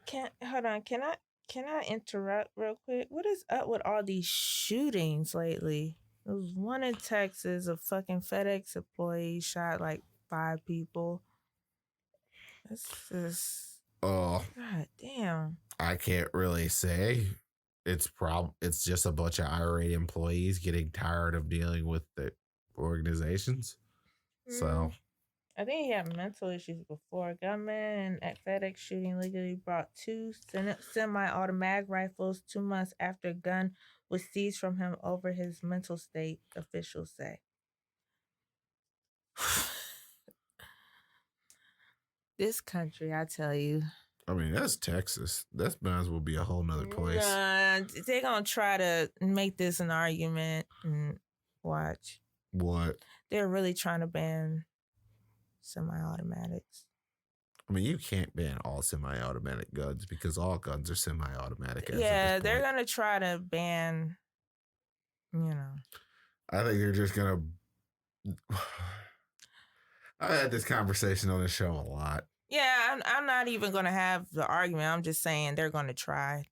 Hold on. Can I interrupt real quick? What is up with all these shootings lately? There was one in Texas, a fucking FedEx employee shot like 5 people. This is God damn. I can't really say. It's just a bunch of irate employees getting tired of dealing with the organizations. So I think he had mental issues before. Gunman at FedEx shooting legally brought 2 semi-automatic rifles 2 months after a gun was seized from him over his mental state, officials say. This country, I tell you. I mean, that's Texas. That might as well be a whole nother place. They're going to try to make this an argument and watch. What? They're really trying to ban semi-automatics. I mean, you can't ban all semi-automatic guns because all guns are semi-automatic. Yeah, they're going to try to ban, I think they're just going to... I had this conversation on the show a lot. Yeah, I'm not even going to have the argument. I'm just saying they're going to try.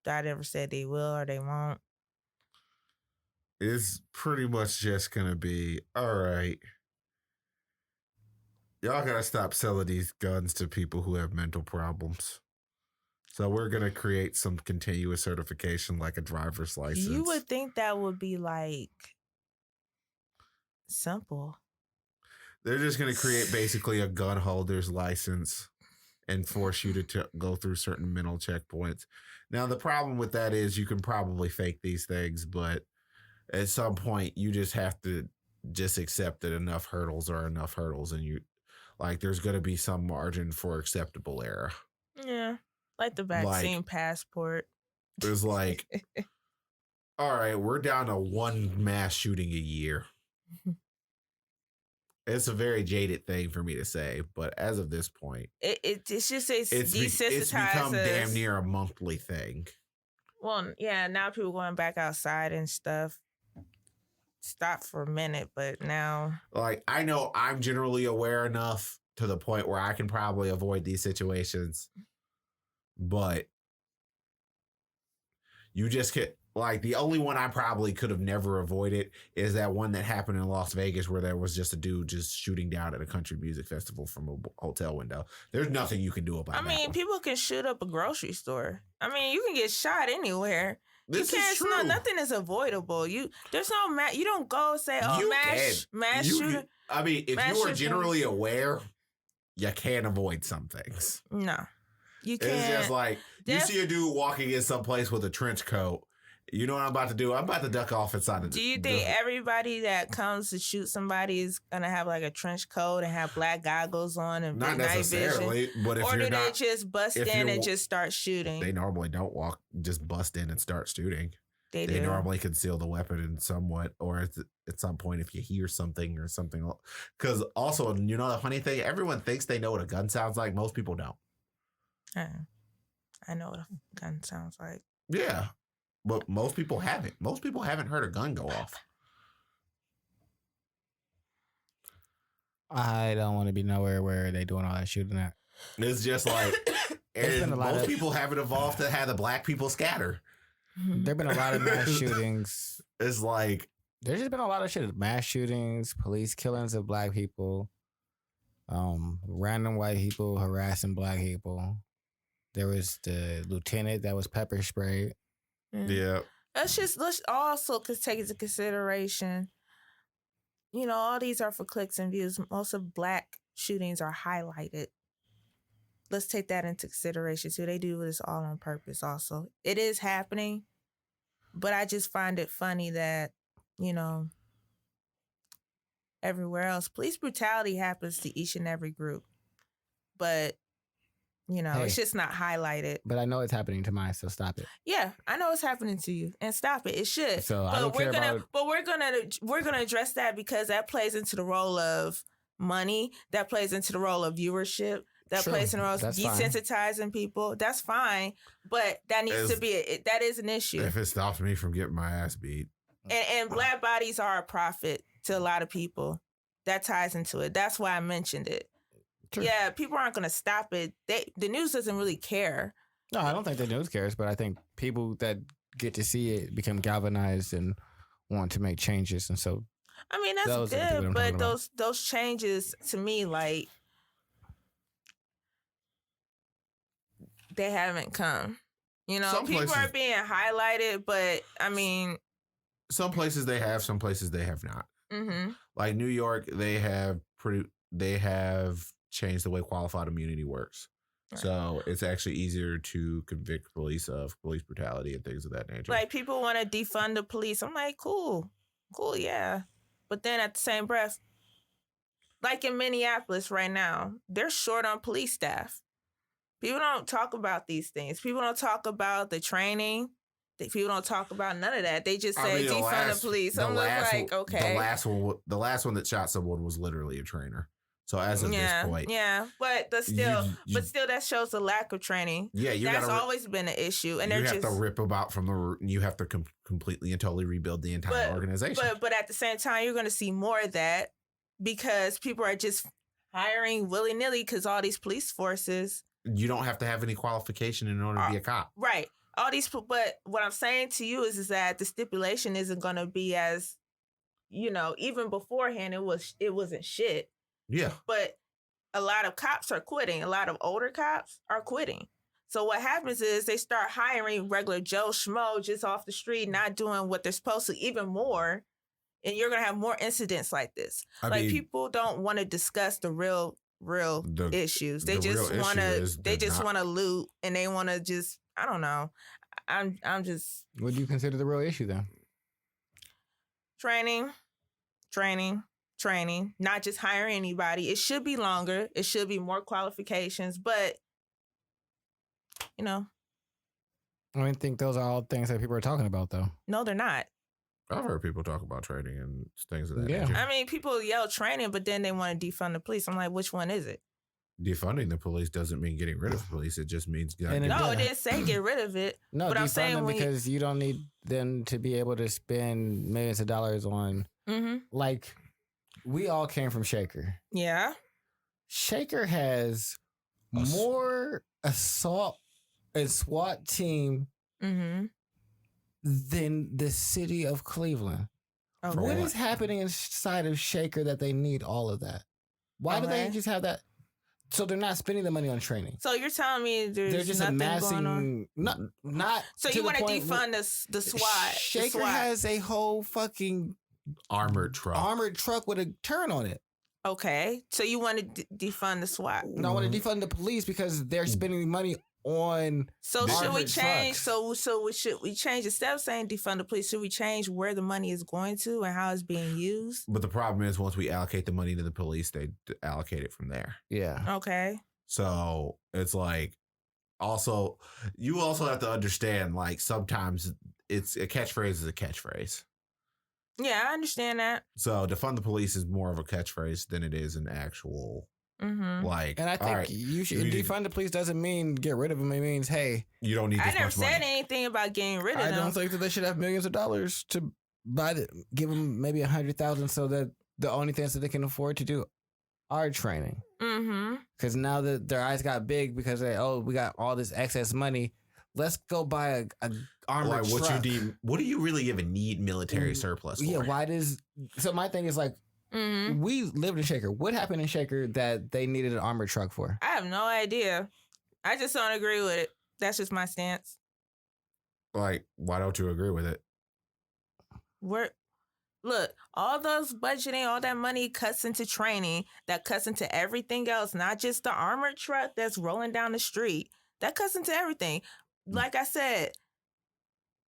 I never said they will or they won't. It's pretty much just going to be, all right, y'all got to stop selling these guns to people who have mental problems. So we're going to create some continuous certification like a driver's license. You would think that would be like simple. They're just going to create basically a gun holder's license and force you to go through certain mental checkpoints. Now, the problem with that is you can probably fake these things, but at some point you just have to just accept that enough hurdles are enough hurdles, and there's going to be some margin for acceptable error. Yeah, like the vaccine passport. There's all right, we're down to 1 mass shooting a year. It's a very jaded thing for me to say, but as of this point, it's just desensitized. It's become damn near a monthly thing. Well, yeah, now people going back outside and stuff. Stop for a minute, but now... I know I'm generally aware enough to the point where I can probably avoid these situations, but you just get... the only one I probably could have never avoided is that one that happened in Las Vegas where there was just a dude just shooting down at a country music festival from a hotel window. There's nothing you can do about that. I mean, people can shoot up a grocery store. I mean, you can get shot anywhere. This is true. Nothing is avoidable. There's no you don't go say, mass shooting. I mean, if you are generally aware, you can't avoid some things. No, you can't. It's just you see a dude walking in someplace with a trench coat. You know what I'm about to do? I'm about to duck off inside of Do you think everybody that comes to shoot somebody is going to have a trench coat and have black goggles on and not night necessarily, vision? but if or you're do not, they just bust in and just start shooting? They normally don't just bust in and start shooting. They normally conceal the weapon in somewhat, or at some point if you hear something or something. Because also, the funny thing, everyone thinks they know what a gun sounds like. Most people don't. I know what a gun sounds like. Yeah. But most people haven't. Most people haven't heard a gun go off. I don't want to be nowhere where they doing all that shooting at. It's just and most people haven't evolved to have the black people scatter. There've been a lot of mass shootings. It's there's just been a lot of shit. Mass shootings, police killings of black people, random white people harassing black people. There was the lieutenant that was pepper sprayed. Yeah. Let's also take into consideration, all these are for clicks and views. Most of black shootings are highlighted. Let's take that into consideration too. They do this all on purpose also. It is happening, but I just find it funny that, everywhere else. Police brutality happens to each and every group, but it's just not highlighted. But I know it's happening to mine, so stop it. Yeah, I know it's happening to you, and stop it. It should. So but I don't care about. But we're gonna address that because that plays into the role of money. That plays into the role of viewership. That plays in the role of desensitizing people. That's fine, but that needs to be that is an issue. If it stops me from getting my ass beat. And black bodies are a profit to a lot of people. That ties into it. That's why I mentioned it. True. Yeah, people aren't going to stop it. The news doesn't really care. No, I don't think the news cares, but I think people that get to see it become galvanized and want to make changes, and so. I mean, that's good, but those changes to me, like, they haven't come. Some people are being highlighted, but I mean, some places they have, some places they have not. Mm-hmm. Like New York, they have changed the way qualified immunity works. Right. So it's actually easier to convict police of police brutality and things of that nature. Like, people want to defund the police. I'm like, cool, yeah. But then at the same breath, like in Minneapolis right now, they're short on police staff. People don't talk about these things. People don't talk about the training. People don't talk about none of that. They just say defund the police. I'm like, okay. The last one that shot someone was literally a trainer. So as of this point, but still, that shows the lack of training. Yeah, that's always been an issue, and you have to rip them out from the root, and you have to completely and totally rebuild the entire organization. But at the same time, you're going to see more of that because people are just hiring willy nilly because all these police forces. You don't have to have any qualification in order to be a cop, right? All these, but what I'm saying to you is that the stipulation isn't going to be as, even beforehand it wasn't shit. Yeah. But a lot of cops are quitting. A lot of older cops are quitting. So what happens is they start hiring regular Joe Schmo just off the street, not doing what they're supposed to, even more. And you're going to have more incidents like this. I mean, people don't want to discuss the real issues. They just want to loot, and they want to just, I don't know. I'm just. What do you consider the real issue then? Training, not just hiring anybody. It should be longer. It should be more qualifications, but I don't think those are all things that people are talking about, though. No, they're not. I've heard people talk about training and things of that nature. I mean, people yell training, but then they want to defund the police. I'm like, which one is it? Defunding the police doesn't mean getting rid of the police. It just means it didn't say get rid of it. No, but I'm saying because you don't need them to be able to spend millions of dollars on like. We all came from Shaker. Yeah. Shaker has more assault and SWAT team than the city of Cleveland. Okay. What is happening inside of Shaker that they need all of that? Why do they just have that? So they're not spending the money on training. So you're telling me they're just nothing amassing, going on? Not. So you want to defund the SWAT? Shaker has a whole fucking armored truck with a turn on it. Okay, so you want to defund the SWAT? No, I want to defund the police because they're spending money on. So should we change? So should we change instead of saying defund the police? Should we change where the money is going to and how it's being used? But the problem is, once we allocate the money to the police, they allocate it from there. Yeah. Okay. So it's like, you also have to understand, like, sometimes it's a catchphrase is a catchphrase. Yeah, I understand that. So defund the police is more of a catchphrase than it is an actual like. And I think you should defund the police doesn't mean get rid of them. It means, hey, you don't need this much money. I never said anything about getting rid of them. I don't think that they should have millions of dollars to give them maybe 100,000 so that the only things that they can afford to do are training. Because now that their eyes got big because we got all this excess money. Let's go buy a armored truck. What do you really even need military surplus for? Yeah, so my thing is like, we lived in Shaker. What happened in Shaker that they needed an armored truck for? I have no idea. I just don't agree with it. That's just my stance. Like, why don't you agree with it? Look, all those budgeting, all that money cuts into training, that cuts into everything else, not just the armored truck that's rolling down the street. That cuts into everything. Like I said,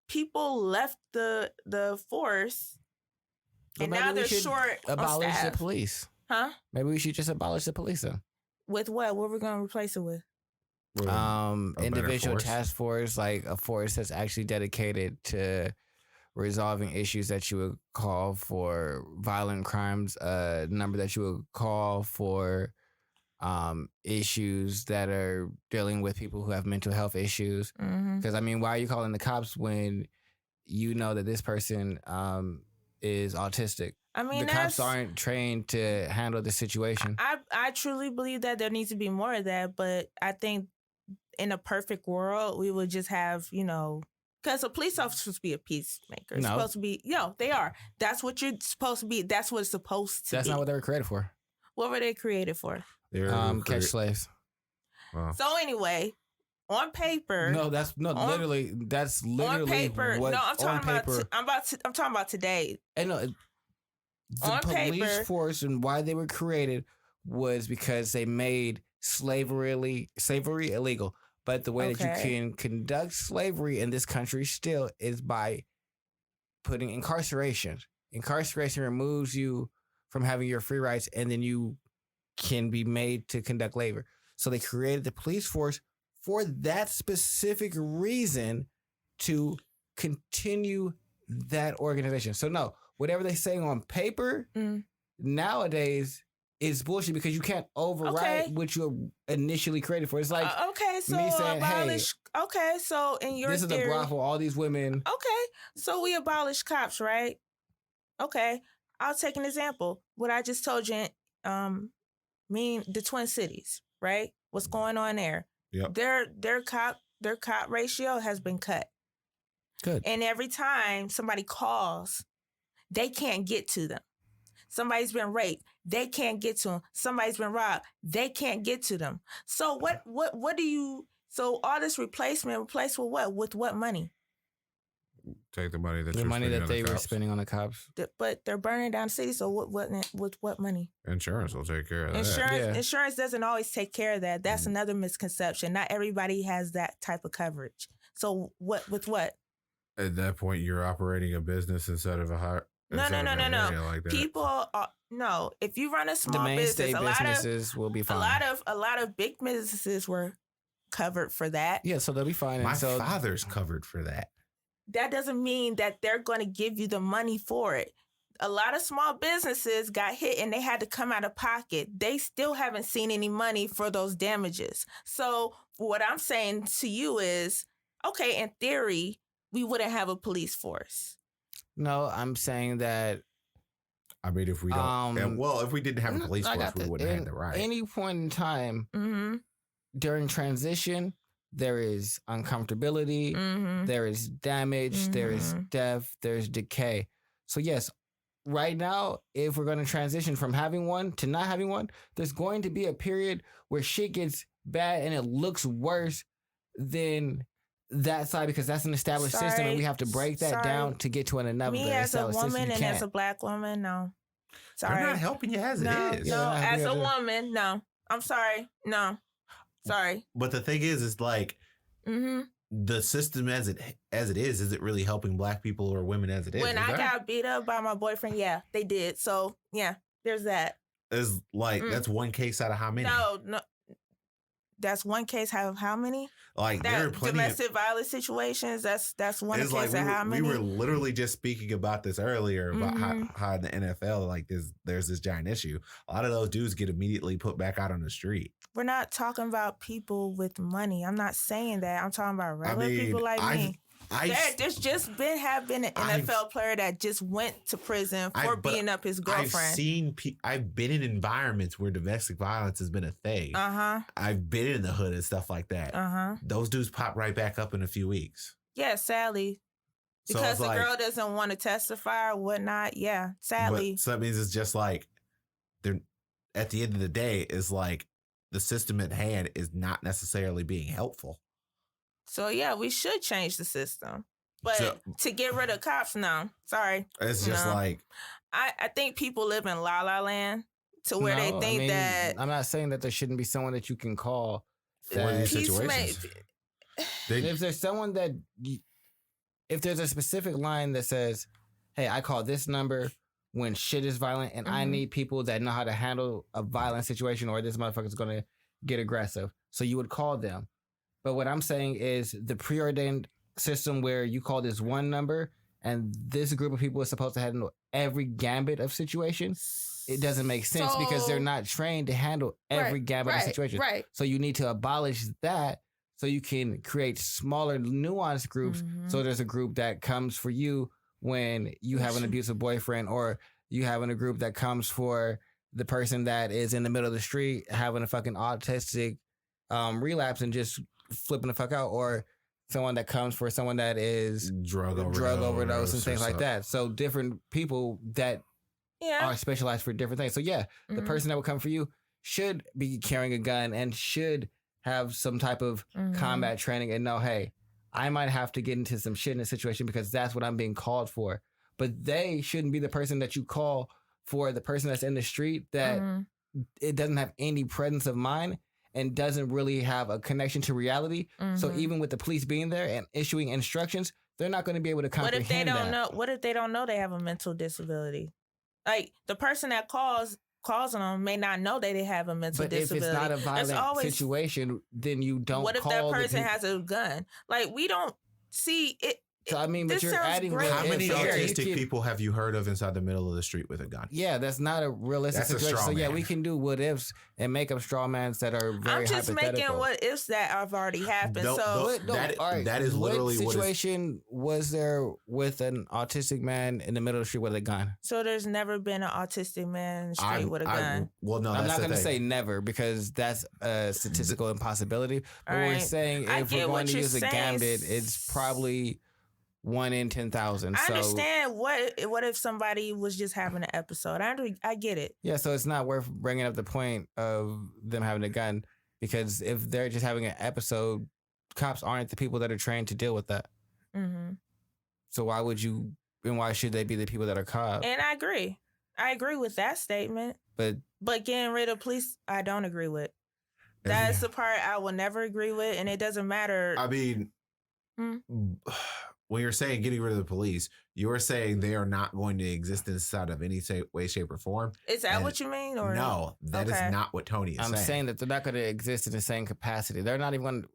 people left the force And maybe now we they're should short on abolish the staff. police. Huh? Maybe we should just abolish the police then. With what? What we're going to replace it with? A better Individual force. task force, like a force that's actually dedicated to resolving issues that you would call for violent crimes, a number that you would call for issues that are dealing with people who have mental health issues. Because I mean, why are you calling the cops when you know that this person is autistic? I mean, the cops aren't trained to handle the situation. I truly believe that there needs to be more of that, but I think in a perfect world, we would just have, because a police officer is supposed to be a peacemaker. It's supposed to be, they are. That's what you're supposed to be. That's what it's supposed to That's be. not what they were created for. What were they created for? Catch slaves. Wow. So anyway, on paper. That's literally on paper. What, no, I'm talking on paper, I'm talking about today. And no, the on police paper, force and why they were created was because they made slavery illegal. But the way that you can conduct slavery in this country still is by putting incarceration. Incarceration removes you from having your free rights, and then you can be made to conduct labor. So they created the police force for that specific reason, to continue that organization. So no, whatever they say on paper nowadays is bullshit, because you can't override what you initially created for. It's like so me saying, abolish. Hey, so in your this is theory, a brothel, all these women. Okay, so we abolish cops, right? Okay, I'll take an example. What I just told you, the Twin Cities, right? What's going on there? Yep. Their cop ratio has been cut. Good. And every time somebody calls, they can't get to them. Somebody's been raped, they can't get to them. Somebody's been robbed, they can't get to them. So what do you? So all this replace with what? With what money? Take the money that they were spending on the cops. But they're burning down the city. So with what money? Insurance will take care of that. Insurance doesn't always take care of that. That's another misconception. Not everybody has that type of coverage. So with what? At that point, you're operating a business instead of a hire. No. Like that. People, no. If you run a small the business, businesses will be fine. A lot of big businesses were covered for that. Yeah, so they'll be fine. My father's covered for that. That doesn't mean that they're going to give you the money for it. A lot of small businesses got hit and they had to come out of pocket. They still haven't seen any money for those damages. So what I'm saying to you is, okay, in theory, we wouldn't have a police force. No, I'm saying that. I mean, if we don't, if we didn't have a police force, we wouldn't have the right. Any point in time during transition, there is uncomfortability, there is damage, there is death, there's decay. So yes, right now, if we're going to transition from having one to not having one, there's going to be a period where shit gets bad and it looks worse than that side, because that's an established system and we have to break that down to get to another. Me as a woman and as a black woman, no. Sorry. They're not helping you as it is. No, as a woman, no. I'm sorry. No. Sorry. But the thing is like the system as it is, isn't really helping black people or women as it is. When I got beat up by my boyfriend, yeah, they did. So yeah, there's that. It's like that's one case out of how many? No. That's one case out of how many? Like there are plenty domestic violence situations. That's one case out of how many? We were literally just speaking about this earlier about how in the NFL, like there's this giant issue. A lot of those dudes get immediately put back out on the street. We're not talking about people with money. I'm not saying that. I'm talking about regular people like me. There's just been an NFL player that just went to prison for beating up his girlfriend. I've been in environments where domestic violence has been a thing. I've been in the hood and stuff like that. Those dudes pop right back up in a few weeks. Yeah, sadly. Because the girl doesn't want to testify or whatnot. Yeah, sadly. So that means it's just like they're at the end of the day, is like the system at hand is not necessarily being helpful. So, yeah, we should change the system. But to get rid of cops, no. Sorry. It's just like... I think people live in la-la land to where they think that... I'm not saying that there shouldn't be someone that you can call for these situations. If there's someone that... If there's a specific line that says, hey, I call this number when shit is violent, and I need people that know how to handle a violent situation, or this motherfucker's gonna get aggressive. So you would call them. But what I'm saying is the preordained system where you call this one number and this group of people is supposed to handle every gambit of situations. It doesn't make sense because they're not trained to handle every gambit of situations. Right. So you need to abolish that so you can create smaller, nuanced groups. So there's a group that comes for you when you have an abusive boyfriend, or you having a group that comes for the person that is in the middle of the street having a fucking autistic relapse and just flipping the fuck out, or someone that comes for someone that is drug overdose and things like that. So different people that are specialized for different things. So the person that would come for you should be carrying a gun and should have some type of combat training and know, hey, I might have to get into some shit in this situation because that's what I'm being called for. But they shouldn't be the person that you call for the person that's in the street that it doesn't have any presence of mind and doesn't really have a connection to reality. So even with the police being there and issuing instructions, they're not going to be able to comprehend What if they don't that. know? What if they don't know they have a mental disability? Like the person that calls on them may not know that they have a mental disability. If it's not a violent situation, then you don't. What if that person has a gun? Like we don't see it. So I mean, but you're adding. How many autistic people have you heard of inside the middle of the street with a gun? Yeah, that's not a realistic situation. So yeah, we can do what ifs and make up straw mans that are very I'm just hypothetical. making what ifs that have already happened. That is literally what situation was there with an autistic man in the middle of the street with a gun? So there's never been an autistic man in the street with a gun. Well, no, I'm not going to say never because that's a statistical impossibility. But we're saying if we're going to use a gambit, it's probably 1 in 10,000. I understand. What if somebody was just having an episode? I get it. Yeah, so it's not worth bringing up the point of them having a gun because if they're just having an episode, cops aren't the people that are trained to deal with that. So why would you, and why should they be the people that are caught? And I agree. I agree with that statement. But getting rid of police, I don't agree with. That's the part I will never agree with, and it doesn't matter. I mean, when you're saying getting rid of the police, you're saying they are not going to exist inside of any way, shape, or form. Is that what you mean? Or no, that is not what Tony is saying. I'm saying that they're not going to exist in the same capacity. They're not even going to.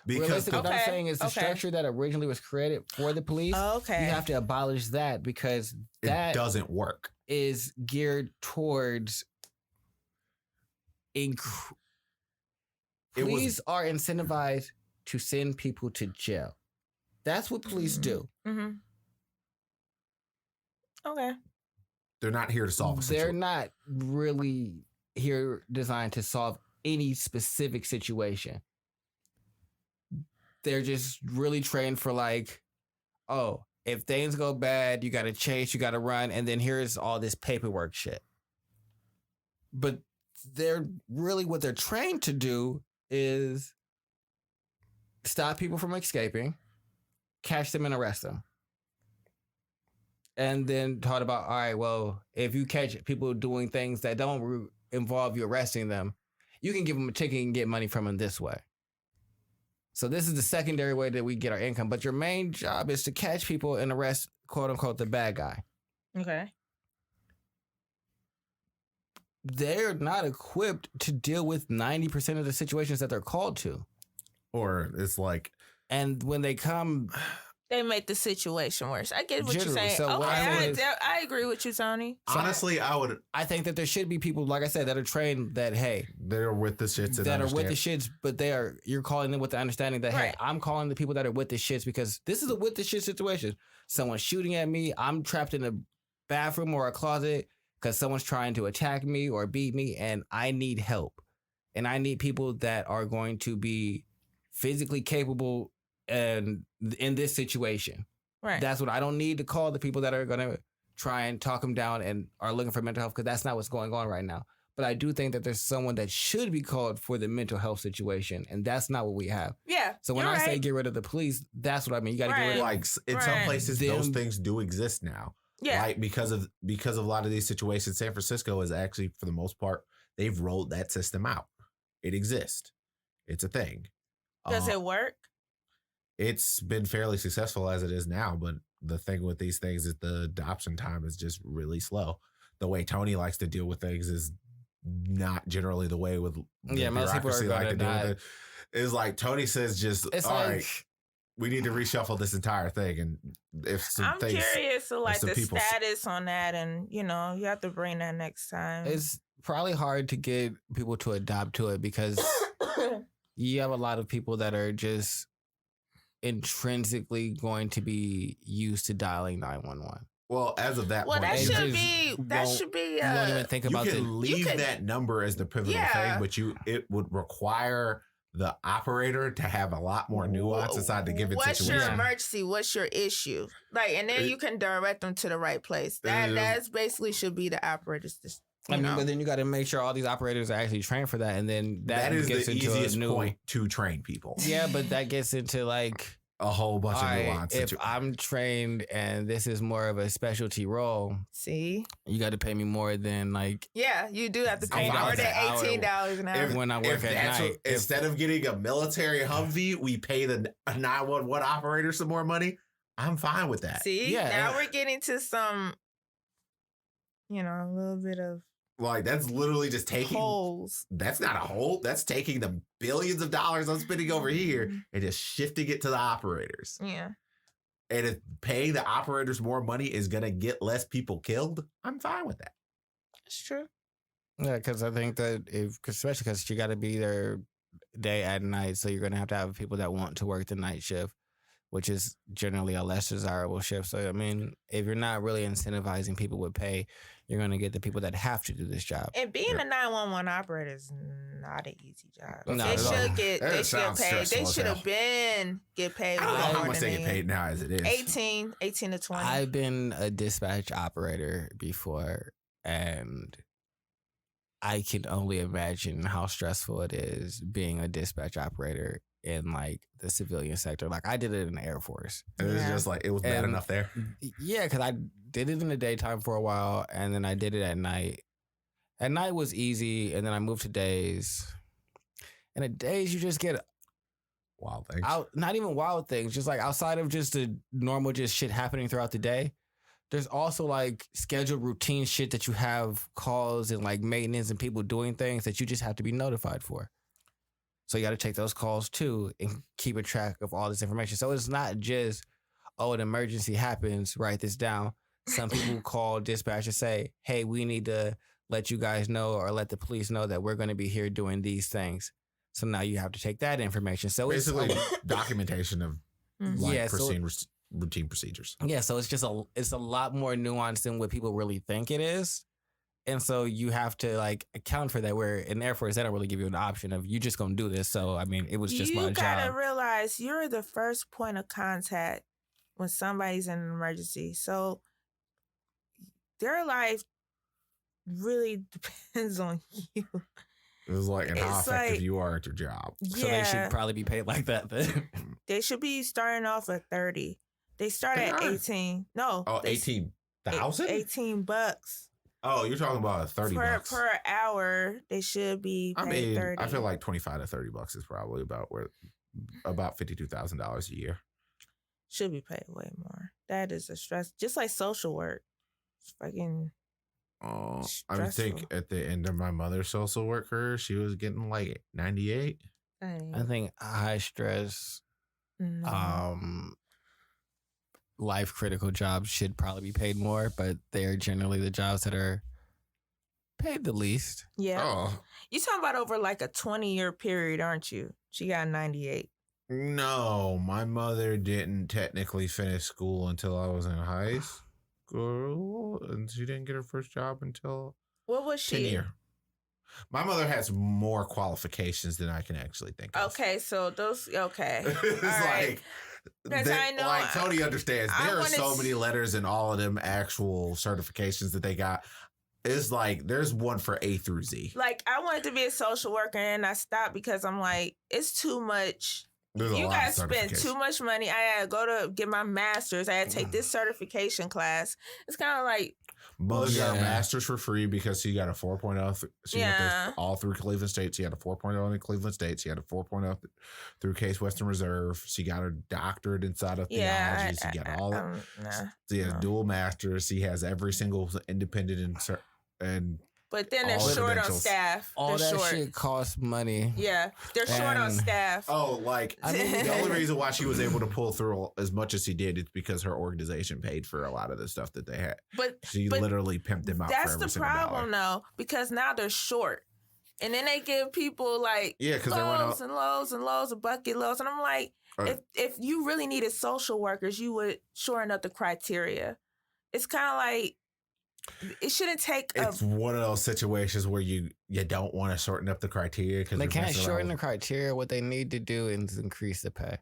Because what I'm saying is the structure that originally was created for the police, you have to abolish that because that it doesn't work. Is geared towards police are incentivized to send people to jail. That's what police do. Okay. They're not here to solve a situation. They're not really here designed to solve any specific situation. They're just really trained for like, oh, if things go bad, you got to chase, you got to run, and then here's all this paperwork shit. But they're really what they're trained to do is stop people from escaping, catch them and arrest them. And then talk about, all right, well, if you catch people doing things that don't involve you arresting them, you can give them a ticket and get money from them this way. So this is the secondary way that we get our income. But your main job is to catch people and arrest, quote unquote, the bad guy. Okay. They're not equipped to deal with 90% of the situations that they're called to. Or it's like... And when they come... They make the situation worse. I get what you're saying. So I agree with you, Tony. Honestly, I think that there should be people, like I said, that are trained that, hey... They're with the shits. That are with the shits, but you're calling them with the understanding that, hey, I'm calling the people that are with the shits because this is a with the shit situation. Someone's shooting at me. I'm trapped in a bathroom or a closet because someone's trying to attack me or beat me, and I need help. And I need people that are going to be physically capable and in this situation. Right. That's what I don't need to call the people that are going to try and talk them down and are looking for mental health because that's not what's going on right now. But I do think that there's someone that should be called for the mental health situation, and that's not what we have. Yeah. So when I say get rid of the police, that's what I mean. You got to get rid of like in some places those things do exist now. Yeah. Right? Because of a lot of these situations, San Francisco is actually, for the most part, they've rolled that system out. It exists. It's a thing. Does it work? It's been fairly successful as it is now, but the thing with these things is the adoption time is just really slow. The way Tony likes to deal with things is not generally the way with most people are like to deal not. with it. Is like Tony says, just It's all like right, we need to reshuffle this entire thing, and if some I'm things, curious to like some the people- status on that, and you have to bring that next time. it's probably hard to get people to adopt to it because you have a lot of people that are just intrinsically going to be used to dialing 911. well, as of that well, point, that it should just be You won't even think you about can leave could- that number as the pivotal Yeah. thing, but it would require the operator to have a lot more nuance inside the given What's situation. your emergency? What's your issue? Like, and then you can direct them to the right place. That's basically should be the operator's. but then you got to make sure all these operators are actually trained for that, and then that is gets the into easiest a new point to train people. Yeah, but that gets into like A whole bunch all of right, nuance. if I'm trained and this is more of a specialty role, See, you got to pay me more than like yeah, you do have to pay $8 more than an hour. $18 an hour. when I work at night. Instead of getting a military Humvee, we pay the 911 operator some more money. I'm fine with that. See, Yeah, now and- we're getting to some, a little bit of Like, that's literally just taking. holes. That's not a hole. That's taking the billions of dollars I'm spending over here and just shifting it to the operators. Yeah. And if paying the operators more money is going to get less people killed, I'm fine with that. That's true. Yeah, because I think that especially because you got to be there day and night, so you're gonna have to have people that want to work the night shift, which is generally a less desirable shift. So I mean, if you're not really incentivizing people with pay, you're gonna get the people that have to do this job. And being a 911 operator is not an easy job. Not They at all. should get That paid. sounds They stressful as should have hell. been get paid. I don't know how more much than they get paid now as it is. 18 to 20. I've been a dispatch operator before, and I can only imagine how stressful it is being a dispatch operator in like the civilian sector. Like I did it in the Air Force. It was Yeah. just like, it was bad And- enough there. Yeah, because I did it in the daytime for a while, and then I did it at night. At night was easy, and then I moved to days. And at days, you just get Wild things. out, not even wild things, just like outside of just the normal just shit happening throughout the day. There's also like scheduled routine shit that you have calls and like maintenance and people doing things that you just have to be notified for. So you got to take those calls too and keep a track of all this information. So it's not just, oh, an emergency happens, write this down. Some people call dispatch and say, hey, we need to let you guys know or let the police know that we're going to be here doing these things. So now you have to take that information. So Basically, it's like, documentation of Mhm. like Yeah, so- routine procedures. yeah, so it's a lot more nuanced than what people really think it is. And so you have to like account for that, where in Air Force, they don't really give you an option of you just gonna do this. So I mean, it was just my You gotta job. realize you're the first point of contact when somebody's in an emergency. So their life really depends on you. It was like, and how It's effective like- you are at your job. So they should probably be paid like that then. They should be starting off at 30. They start They at are. 18. No. Oh, they- 18,000? $18 Oh, you're talking about 30 bucks. per hour. They should be I paid mean, 30. I feel like 25 to 30 bucks is probably about $52,000 a year. should be paid way more. That is a stress. Just like social work. It's fucking I stressful. think at the end of my mother's social work career, she was getting like 98. I think high stress, no. life critical jobs should probably be paid more, but they're generally the jobs that are paid the least. Yeah. Oh, You talking about over like a 20-year period, aren't you? She got 98. no, my mother didn't technically finish school until I was in high school, and she didn't get her first job until What was 10 she? year. My mother has more qualifications than I can actually think of. Okay, so those okay. It's All right. like, 'Cause I know- like Tony understands. I There are wanna so s- many letters in all of them actual certifications that they got. It's like there's one for A through Z. Like I wanted to be a social worker and I stopped because I'm like, it's too much There's a you lot guys of spend certification. too much money. I had to go to get my master's. I had to take this certification class. It's kind of like, Mother got a Yeah. master's for free because she got a 4.0. She went Yeah. there all through Cleveland State. She had a 4.0 in Cleveland State. She had a 4.0 through Case Western Reserve. She got her doctorate inside of theology. She got all that. nah. She has no. dual masters. She has every single independent and But then they're all short on credentials. staff. All they're that short. shit costs money. Yeah, they're short on And- staff. oh, like I mean, the only reason why she was able to pull through as much as she did is because her organization paid for a lot of the stuff that they had. but She But literally pimped them out. that's for the every single problem, dollar. though, because now they're short, and then they give people like Yeah, because they went loads out. and loads and loads of bucket loads, and I'm like, if you really needed social workers, you would shorten up the criteria. It's kind of like it shouldn't take a It's one of those situations where you don't want to shorten up the criteria because They can't shorten the criteria. What they need to do is increase the pay.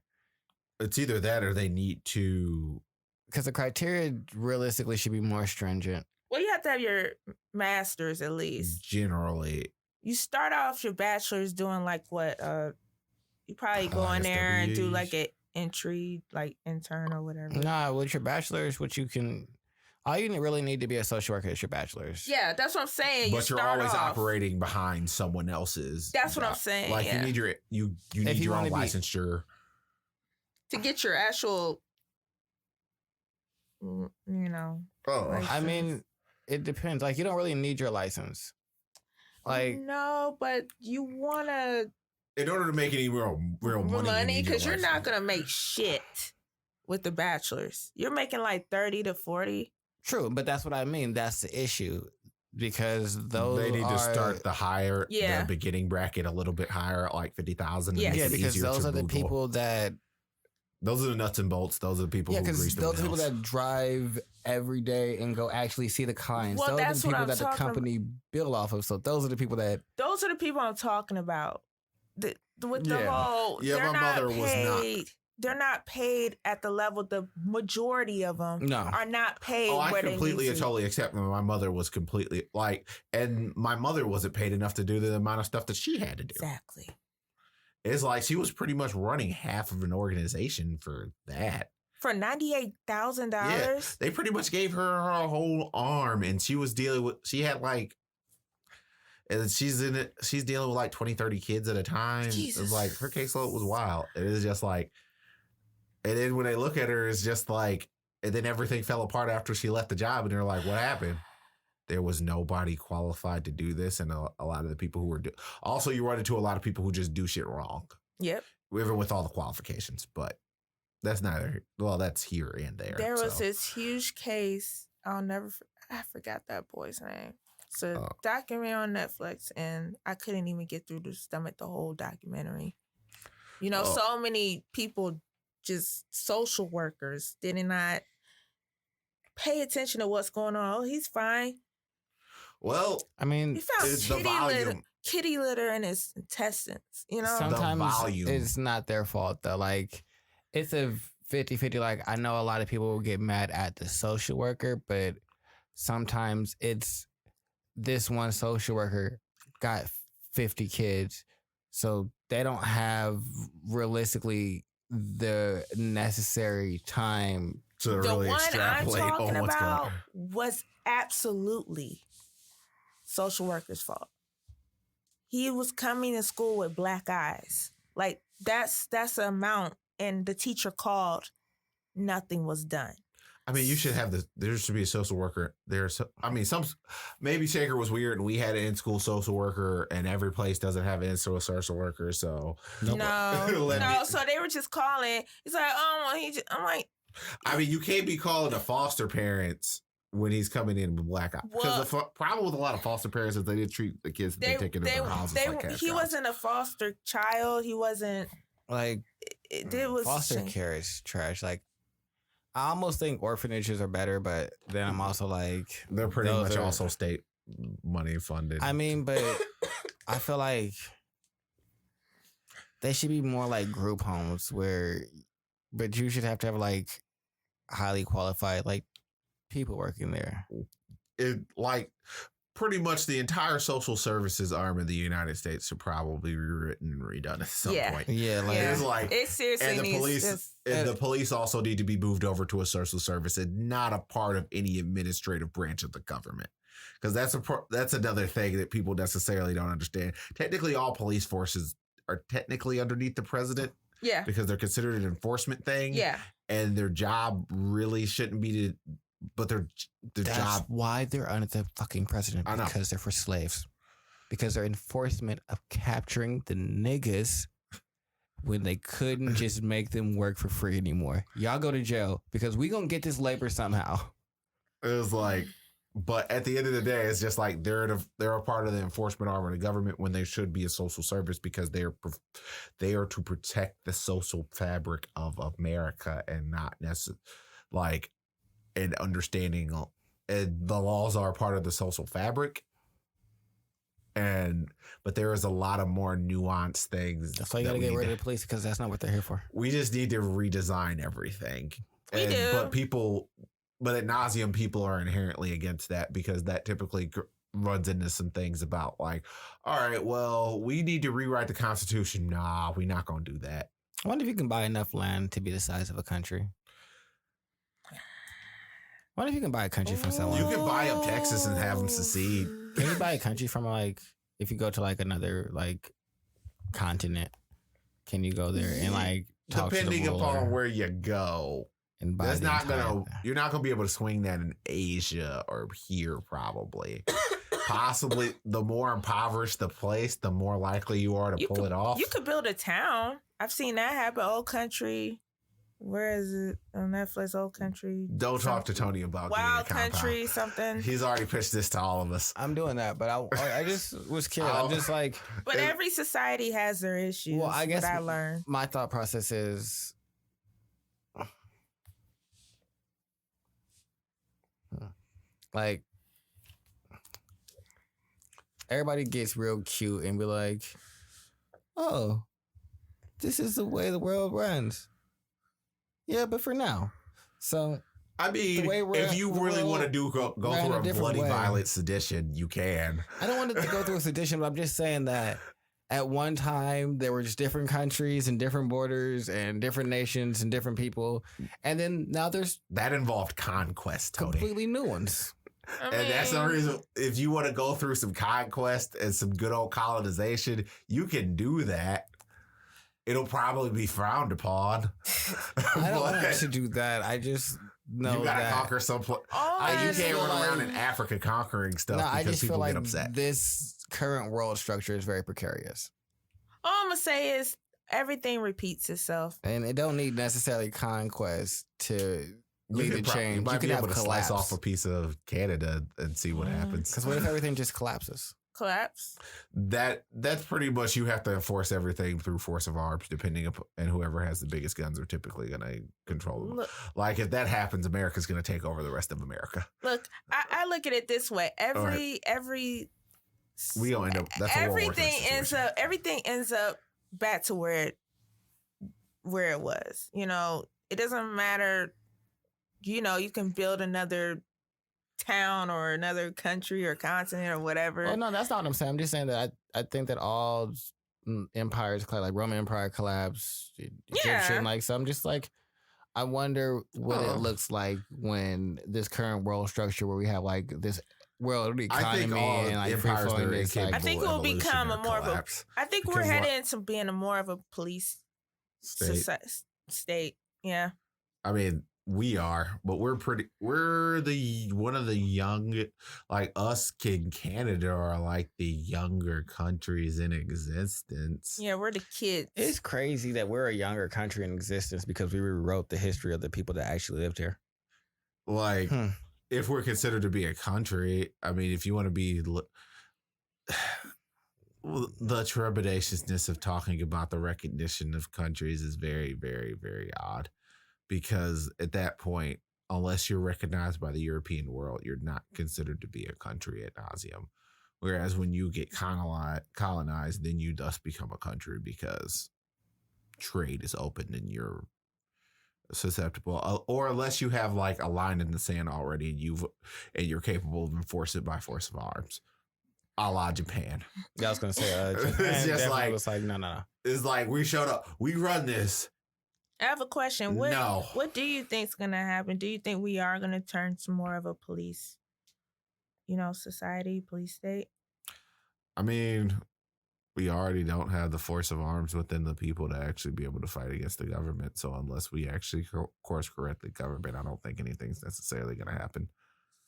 It's either that or they need to. Because the criteria realistically should be more stringent. well, you have to have your master's at least. Generally, You start off your bachelor's doing like what? You probably go in there and do ISWs. like an entry, like intern or whatever. Nah, with your bachelor's, all you really need to be a social worker is your bachelor's. Yeah, that's what I'm saying. but you're start always off. operating behind someone else's. That's what I'm saying. Like yeah. you need your you need you your own wanna be- licensure. to get your actual, you know. Oh, Like- I mean, it depends. Like, you don't really need your license. Like, no, but you want to in order to make any real money, because you're not gonna make shit with the bachelor's. You're making like 30 to 40. true, but that's what I mean. That's the issue. Because those They need to start the Yeah. beginning bracket a little bit higher at like 50,000. Yes. Yeah, because those are the people that Those are the nuts and bolts. Those are the people who because grease the those are people wheels. that drive every day and go actually see the clients. Well, those are that's the what people I'm that the talking company build off of. So those are the people that Those are the people I'm talking about. With the Yeah. whole, Yeah, they're my not mother was not. paid. They're not paid at the level. The majority of them no. are not paid. Oh, I where completely they and need to. totally accept that. My mother was completely and my mother wasn't paid enough to do the amount of stuff that she had to do. Exactly. It's like she was pretty much running half of an organization for that. For $98,000. They pretty much gave her a whole arm, and she was dealing with. She had and she's in it. She's dealing with like 20, 30 kids at a time. Jesus. It's like her caseload was wild. It is just like, and then when they look at her, it's just like, and then everything fell apart after she left the job, and they're like, "What happened?" There was nobody qualified to do this, and a lot of the people who were also you run into a lot of people who just do shit wrong, Yep. even with all the qualifications. But that's neither. Well, that's here and there. There was so. this huge case. I forgot that boy's name. It's a Oh. documentary on Netflix, and I couldn't even get through to stomach the whole documentary. You know, Oh. so many people, just social workers, did not pay attention to what's going on. Oh, he's fine. Well, I mean, He found it's the volume. kitty litter in his intestines. You know, sometimes volume. it's not their fault though. Like, it's a 50-50. Like, I know a lot of people will get mad at the social worker, but sometimes it's this one social worker got 50 kids, so they don't have realistically the necessary time. to the really one I'm extrapolate talking on what's going about on. was absolutely social worker's fault. He was coming to school with black eyes. Like that's the amount, and the teacher called. Nothing was done. I mean, you should have there should be a social worker. Maybe Shaker was weird and we had an in-school social worker and every place doesn't have an in-school social worker. So, No, Let me- So they were just calling. He's like, oh, I'm like, I mean, you can't be calling the foster parents when he's coming in with black eye. Because the problem with a lot of foster parents is they didn't treat the kids that they take into their houses like cash he cows. wasn't a foster child. He wasn't. Like, It was foster shame. care is trash. Like, I almost think orphanages are better, but then I'm also like, They're pretty those much are- also state money funded. I mean, but I feel like they should be more like group homes but you should have to have like highly qualified like people working there. pretty much the entire social services arm of the United States should probably be rewritten and redone at some point. Yeah, like It's like, it seriously and the needs police, and the police also need to be moved over to a social service and not a part of any administrative branch of the government. Because that's another thing that people necessarily don't understand. Technically, all police forces are technically underneath the president. Yeah. Because they're considered an enforcement thing. Yeah. And their job really shouldn't be to, but their that's job. Why they're under the fucking president? Because they're for slaves. Because they're enforcement of capturing the niggas when they couldn't just make them work for free anymore. Y'all go to jail because we gonna get this labor somehow. It was like, but at the end of the day, it's just like they're a part of the enforcement arm of the government when they should be a social service because they are to protect the social fabric of America and not necessarily like an understanding. And the laws are part of the social fabric. But there is a lot of more nuanced things. That's why you gotta get rid of the police because that's not what they're here for. We just need to redesign everything. We do. But at nauseum, people are inherently against that because that typically runs into some things about like, all right, well, we need to rewrite the Constitution. Nah, we're not going to do that. I wonder if you can buy enough land to be the size of a country. I wonder if you can buy a country from someone. You can buy up Texas and have them secede. Can you buy a country from like, if you go to like another like continent, can you go there and like talk depending to the ruler upon where you go? And buy that's not entire... gonna. You're not gonna be able to swing that in Asia or here, probably. Possibly, the more impoverished the place, the more likely you are to pull it off. You could build a town. I've seen that happen. Old Country. Where is it on Netflix? Old Country. Don't talk to Tony about Wild Country. Something. He's already pitched this to all of us. I'm doing that, but I just was curious. I'm just like. But every society has their issues. Well, I guess I learned. My thought process is. Like, everybody gets real cute and be like, oh, this is the way the world runs. Yeah, but for now. So, I mean, if you really want to go through a bloody violent sedition, you can. I don't want to go through a sedition, but I'm just saying that at one time there were just different countries and different borders and different nations and different people. And then now there's... That involved conquest, Tony. Completely new ones. And that's the reason, if you want to go through some conquest and some good old colonization, you can do that. It'll probably be frowned upon. I don't want to do that. I just know you gotta conquer some place. You can't run around in Africa conquering stuff because people get upset. This current world structure is very precarious. All I'm gonna say is everything repeats itself, and it don't need necessarily conquest to lead to change. You might be able to slice off a piece of Canada and see what happens. Because what if everything just collapses? Collapse. That's pretty much, you have to enforce everything through force of arms, depending upon, and whoever has the biggest guns are typically going to control them. Look, like if that happens, America's going to take over the rest of America. Look, I look at it this way: every we don't end up. That's everything ends up back to where it was. You know, it doesn't matter. You know, you can build another town or another country or continent or whatever. Well, no, that's not what I'm saying. I'm just saying that I think that all empires collapse, like Roman Empire collapsed, Egyptian, like, so I'm just like, I wonder what it looks like when this current world structure where we have like this world economy and like free flowing is like, I think it will become a more of a, I think we're headed into being a more of a police state. Yeah. I mean, we are, but we're one of the young, like us in Canada are like the younger countries in existence. Yeah, we're the kids. It's crazy that we're a younger country in existence because we rewrote the history of the people that actually lived here. Like, if we're considered to be a country, I mean, if you want to be the trepidatiousness of talking about the recognition of countries is very, very, very odd. Because at that point, unless you're recognized by the European world, you're not considered to be a country ad nauseum. Whereas when you get colonized, then you thus become a country because trade is open and you're susceptible, or unless you have like a line in the sand already, and you're capable of enforcing it by force of arms, a la Japan. Yeah, I was gonna say Japan It's just like was like no. It's like we showed up, we run this. I have a question. No. What do you think's gonna happen? Do you think we are gonna turn to more of a police, society, police state? I mean, we already don't have the force of arms within the people to actually be able to fight against the government. So unless we actually course correct the government, I don't think anything's necessarily going to happen.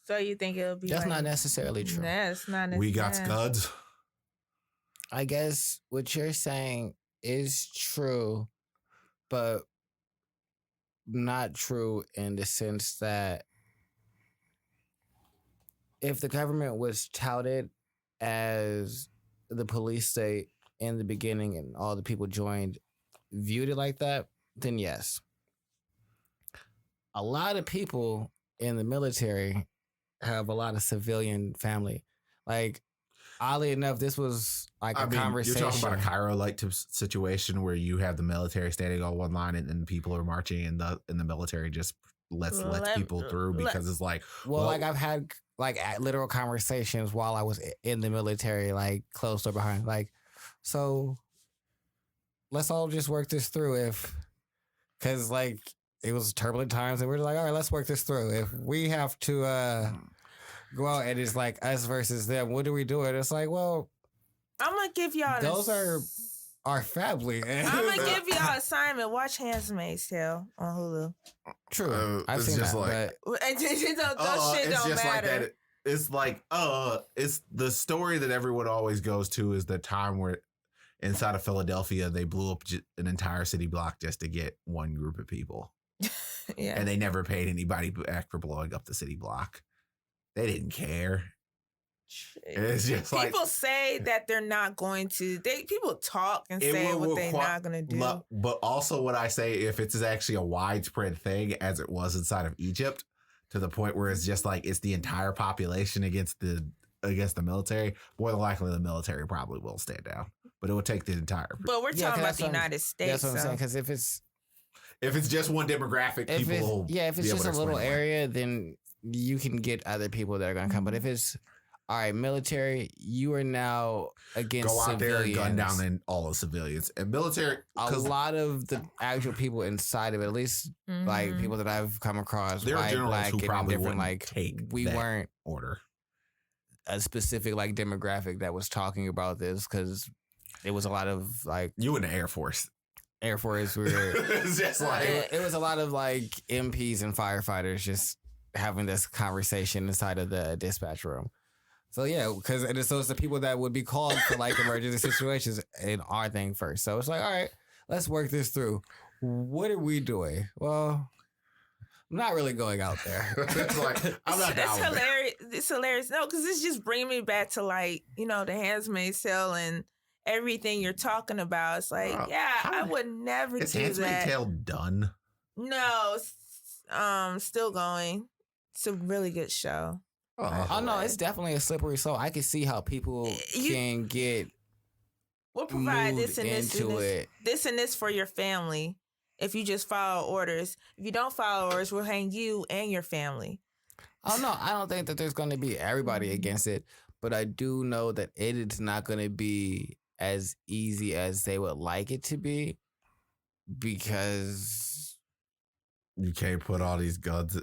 So you think it'll be? That's not necessarily true. That's not necessarily. We got scuds. I guess what you're saying is true, but not true in the sense that if the government was touted as the police state in the beginning and all the people viewed it like that, then yes. A lot of people in the military have a lot of civilian family. Like, oddly enough, this was like a conversation. You're talking about a Cairo-like situation where you have the military standing on one line and then people are marching and the military just lets people through because it's like... Well, like I've had like literal conversations while I was in the military, like closed door behind, like, so let's all just work this through because like it was turbulent times and we're like, all right, let's work this through. If we have to go out and it's like us versus them, what do we do? And it's like, well, I'm gonna give y'all those are our family. I'm gonna give y'all assignment. Watch Handmaid's Tale on Hulu. True, I've seen that, like, but those shit don't matter. Like that. It's like, it's the story that everyone always goes to is the time where inside of Philadelphia they blew up an entire city block just to get one group of people. Yeah, and they never paid anybody back for blowing up the city block. They didn't care. It's just people say that they're not going to. People talk and say what they're not going to do. But also, what I say, if it's actually a widespread thing, as it was inside of Egypt, to the point where it's just like it's the entire population against the military, more than likely the military probably will stand down. But it will take the entire. But we're talking about the United States. That's what I'm saying. Because if it's just one demographic, people if it's just a little area, then you can get other people that are going to come. But if it's all right, military, you are now against go out civilians. there and gun down in all the civilians. And military, a lot of the actual people inside of it, at least like people that I've come across, there are generals black, who probably different, wouldn't like take we that weren't order. A specific like demographic that was talking about this because it was a lot of like you in the Air Force. Air Force, we were it's just like it was a lot of like MPs and firefighters just having this conversation inside of the dispatch room. So yeah, because so it's the people that would be called for like emergency situations in our thing first. So it's like, all right, let's work this through. What are we doing? Well, I'm not really going out there. It's like, I'm not down. It's hilarious. It's hilarious. No, because it's just bringing me back to like, the Handmaid's Tale and everything you're talking about. It's like, I would never do that. Is Handmaid's Tale done? No, still going. It's a really good show. Oh no, it's definitely a slippery slope. I can see how people can get. We'll provide this and this for your family if you just follow orders. If you don't follow orders, we'll hang you and your family. Oh no, I don't think that there's going to be everybody against it, but I do know that it is not going to be as easy as they would like it to be because you can't put all these guns.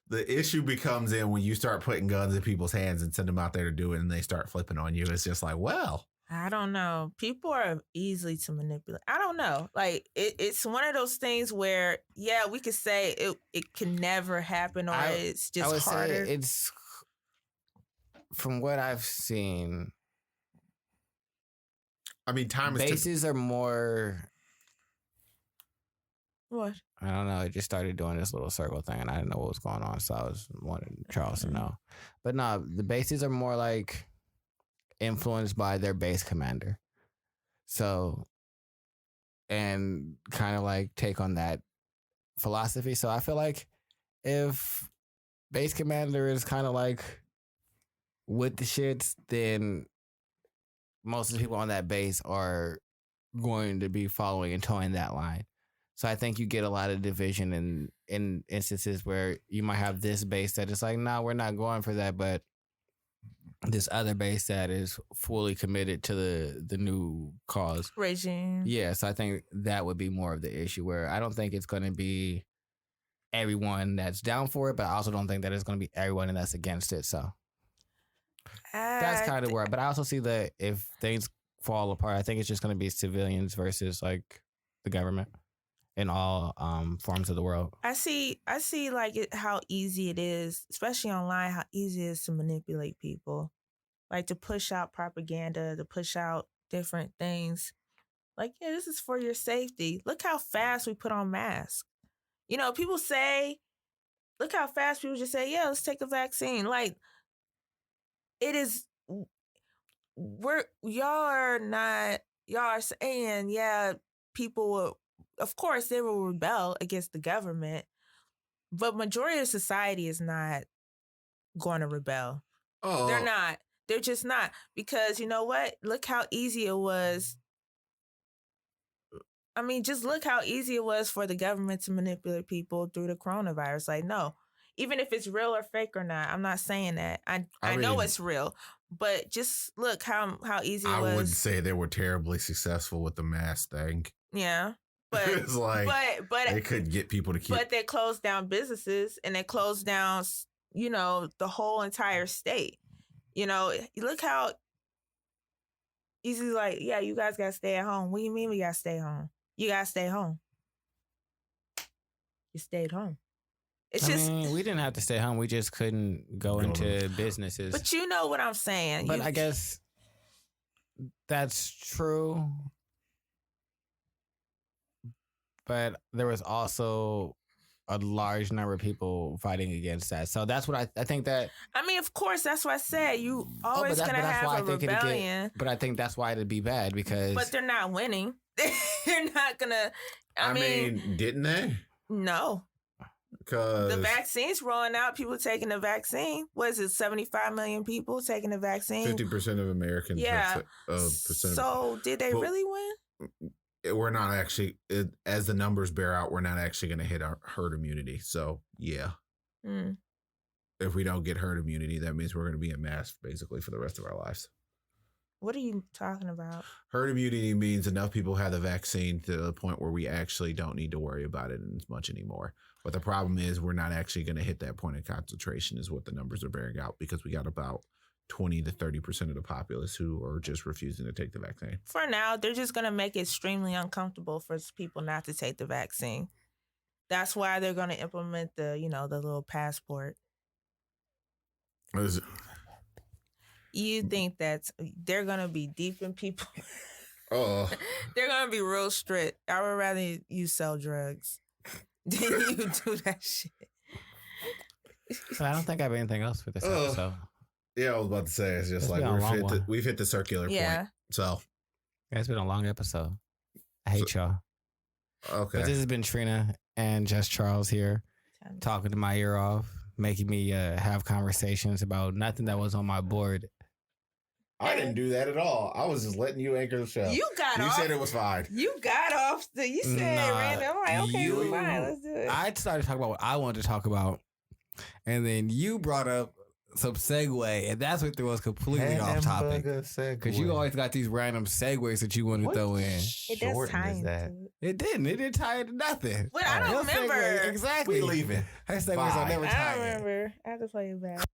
The issue becomes in when you start putting guns in people's hands and send them out there to do it and they start flipping on you. It's just like, well. I don't know. People are easily to manipulate. I don't know. Like, it's one of those things where, we could say it can never happen or it's just harder. I would say it's, from what I've seen. I mean, bases are more. What? I don't know. It just started doing this little circle thing, and I didn't know what was going on, so I was wanting Charles to know. But no, the bases are more like influenced by their base commander. So, and kind of like take on that philosophy. So I feel like if base commander is kind of like with the shits, then most of the people on that base are going to be following and towing that line. So I think you get a lot of division in instances where you might have this base that is like, no, we're not going for that, but this other base that is fully committed to the new cause regime. Yeah, so I think that would be more of the issue, where I don't think it's going to be everyone that's down for it, but I also don't think that it's going to be everyone that's against it. So that's kind of where. But I also see that if things fall apart, I think it's just going to be civilians versus like the government in all forms of the world. I see like how easy it is, especially online, how easy it is to manipulate people, like to push out propaganda, to push out different things. Like, yeah, this is for your safety. Look how fast we put on masks. You know, people say, look how fast people just say, yeah, let's take the vaccine. Like, it is, y'all are saying, yeah, people will, of course, they will rebel against the government, but majority of society is not going to rebel. Oh, They're not. They're just not. Because you know what? Look how easy it was. I mean, just look how easy it was for the government to manipulate people through the coronavirus. Like, no, even if it's real or fake or not, I'm not saying that. I know it's real, but just look how easy it was. I wouldn't say they were terribly successful with the mask thing. Yeah. But it's like, but they couldn't get people to keep. But they closed down businesses and they closed down, you know, the whole entire state. You know, look how easy, like, yeah, you guys got to stay at home. What do you mean we got to stay home? You got to stay home. You stayed home. I mean, we didn't have to stay home. We just couldn't go into businesses. But you know what I'm saying. But I guess that's true. But there was also a large number of people fighting against that. So that's what I think that... I mean, of course, that's what I said. You always going to have a rebellion. But I think that's why it'd be bad, because... But they're not winning. They're not going to... I mean, didn't they? No. Because... The vaccine's rolling out. People taking the vaccine. What is it, 75 million people taking the vaccine? 50% of Americans. Yeah. So did they really win? We're not actually, as the numbers bear out, we're not actually going to hit our herd immunity. So, yeah. If we don't get herd immunity, that means we're going to be in mass basically for the rest of our lives. What are you talking about? Herd immunity means enough people have the vaccine to the point where we actually don't need to worry about it as much anymore. But the problem is we're not actually going to hit that point of concentration is what the numbers are bearing out, because we got about 20 to 30% of the populace who are just refusing to take the vaccine. For now, they're just going to make it extremely uncomfortable for people not to take the vaccine. That's why they're going to implement the little passport. You think that they're going to be deep in people? Oh. They're going to be real strict. I would rather you sell drugs than you do that shit. So I don't think I have anything else for this episode. Yeah, I was about to say, it's just like we've hit the circular point. So it's been a long episode. I hate y'all. Okay. But this has been Trina and Just Charles here, talking to my ear off, making me have conversations about nothing that was on my board. I didn't do that at all. I was just letting you anchor the show. You said it was fine. You got off. You said random. I'm like, okay, we're fine. Let's do it. I started talking about what I wanted to talk about, and then you brought up some segue, and that's what threw us completely off topic. Because you always got these random segues that you want to throw in. It does tie into it. Didn't. It didn't tie into nothing. But I don't remember. Exactly. We leaving. Her segues are never tied. I don't remember. I have to play it back.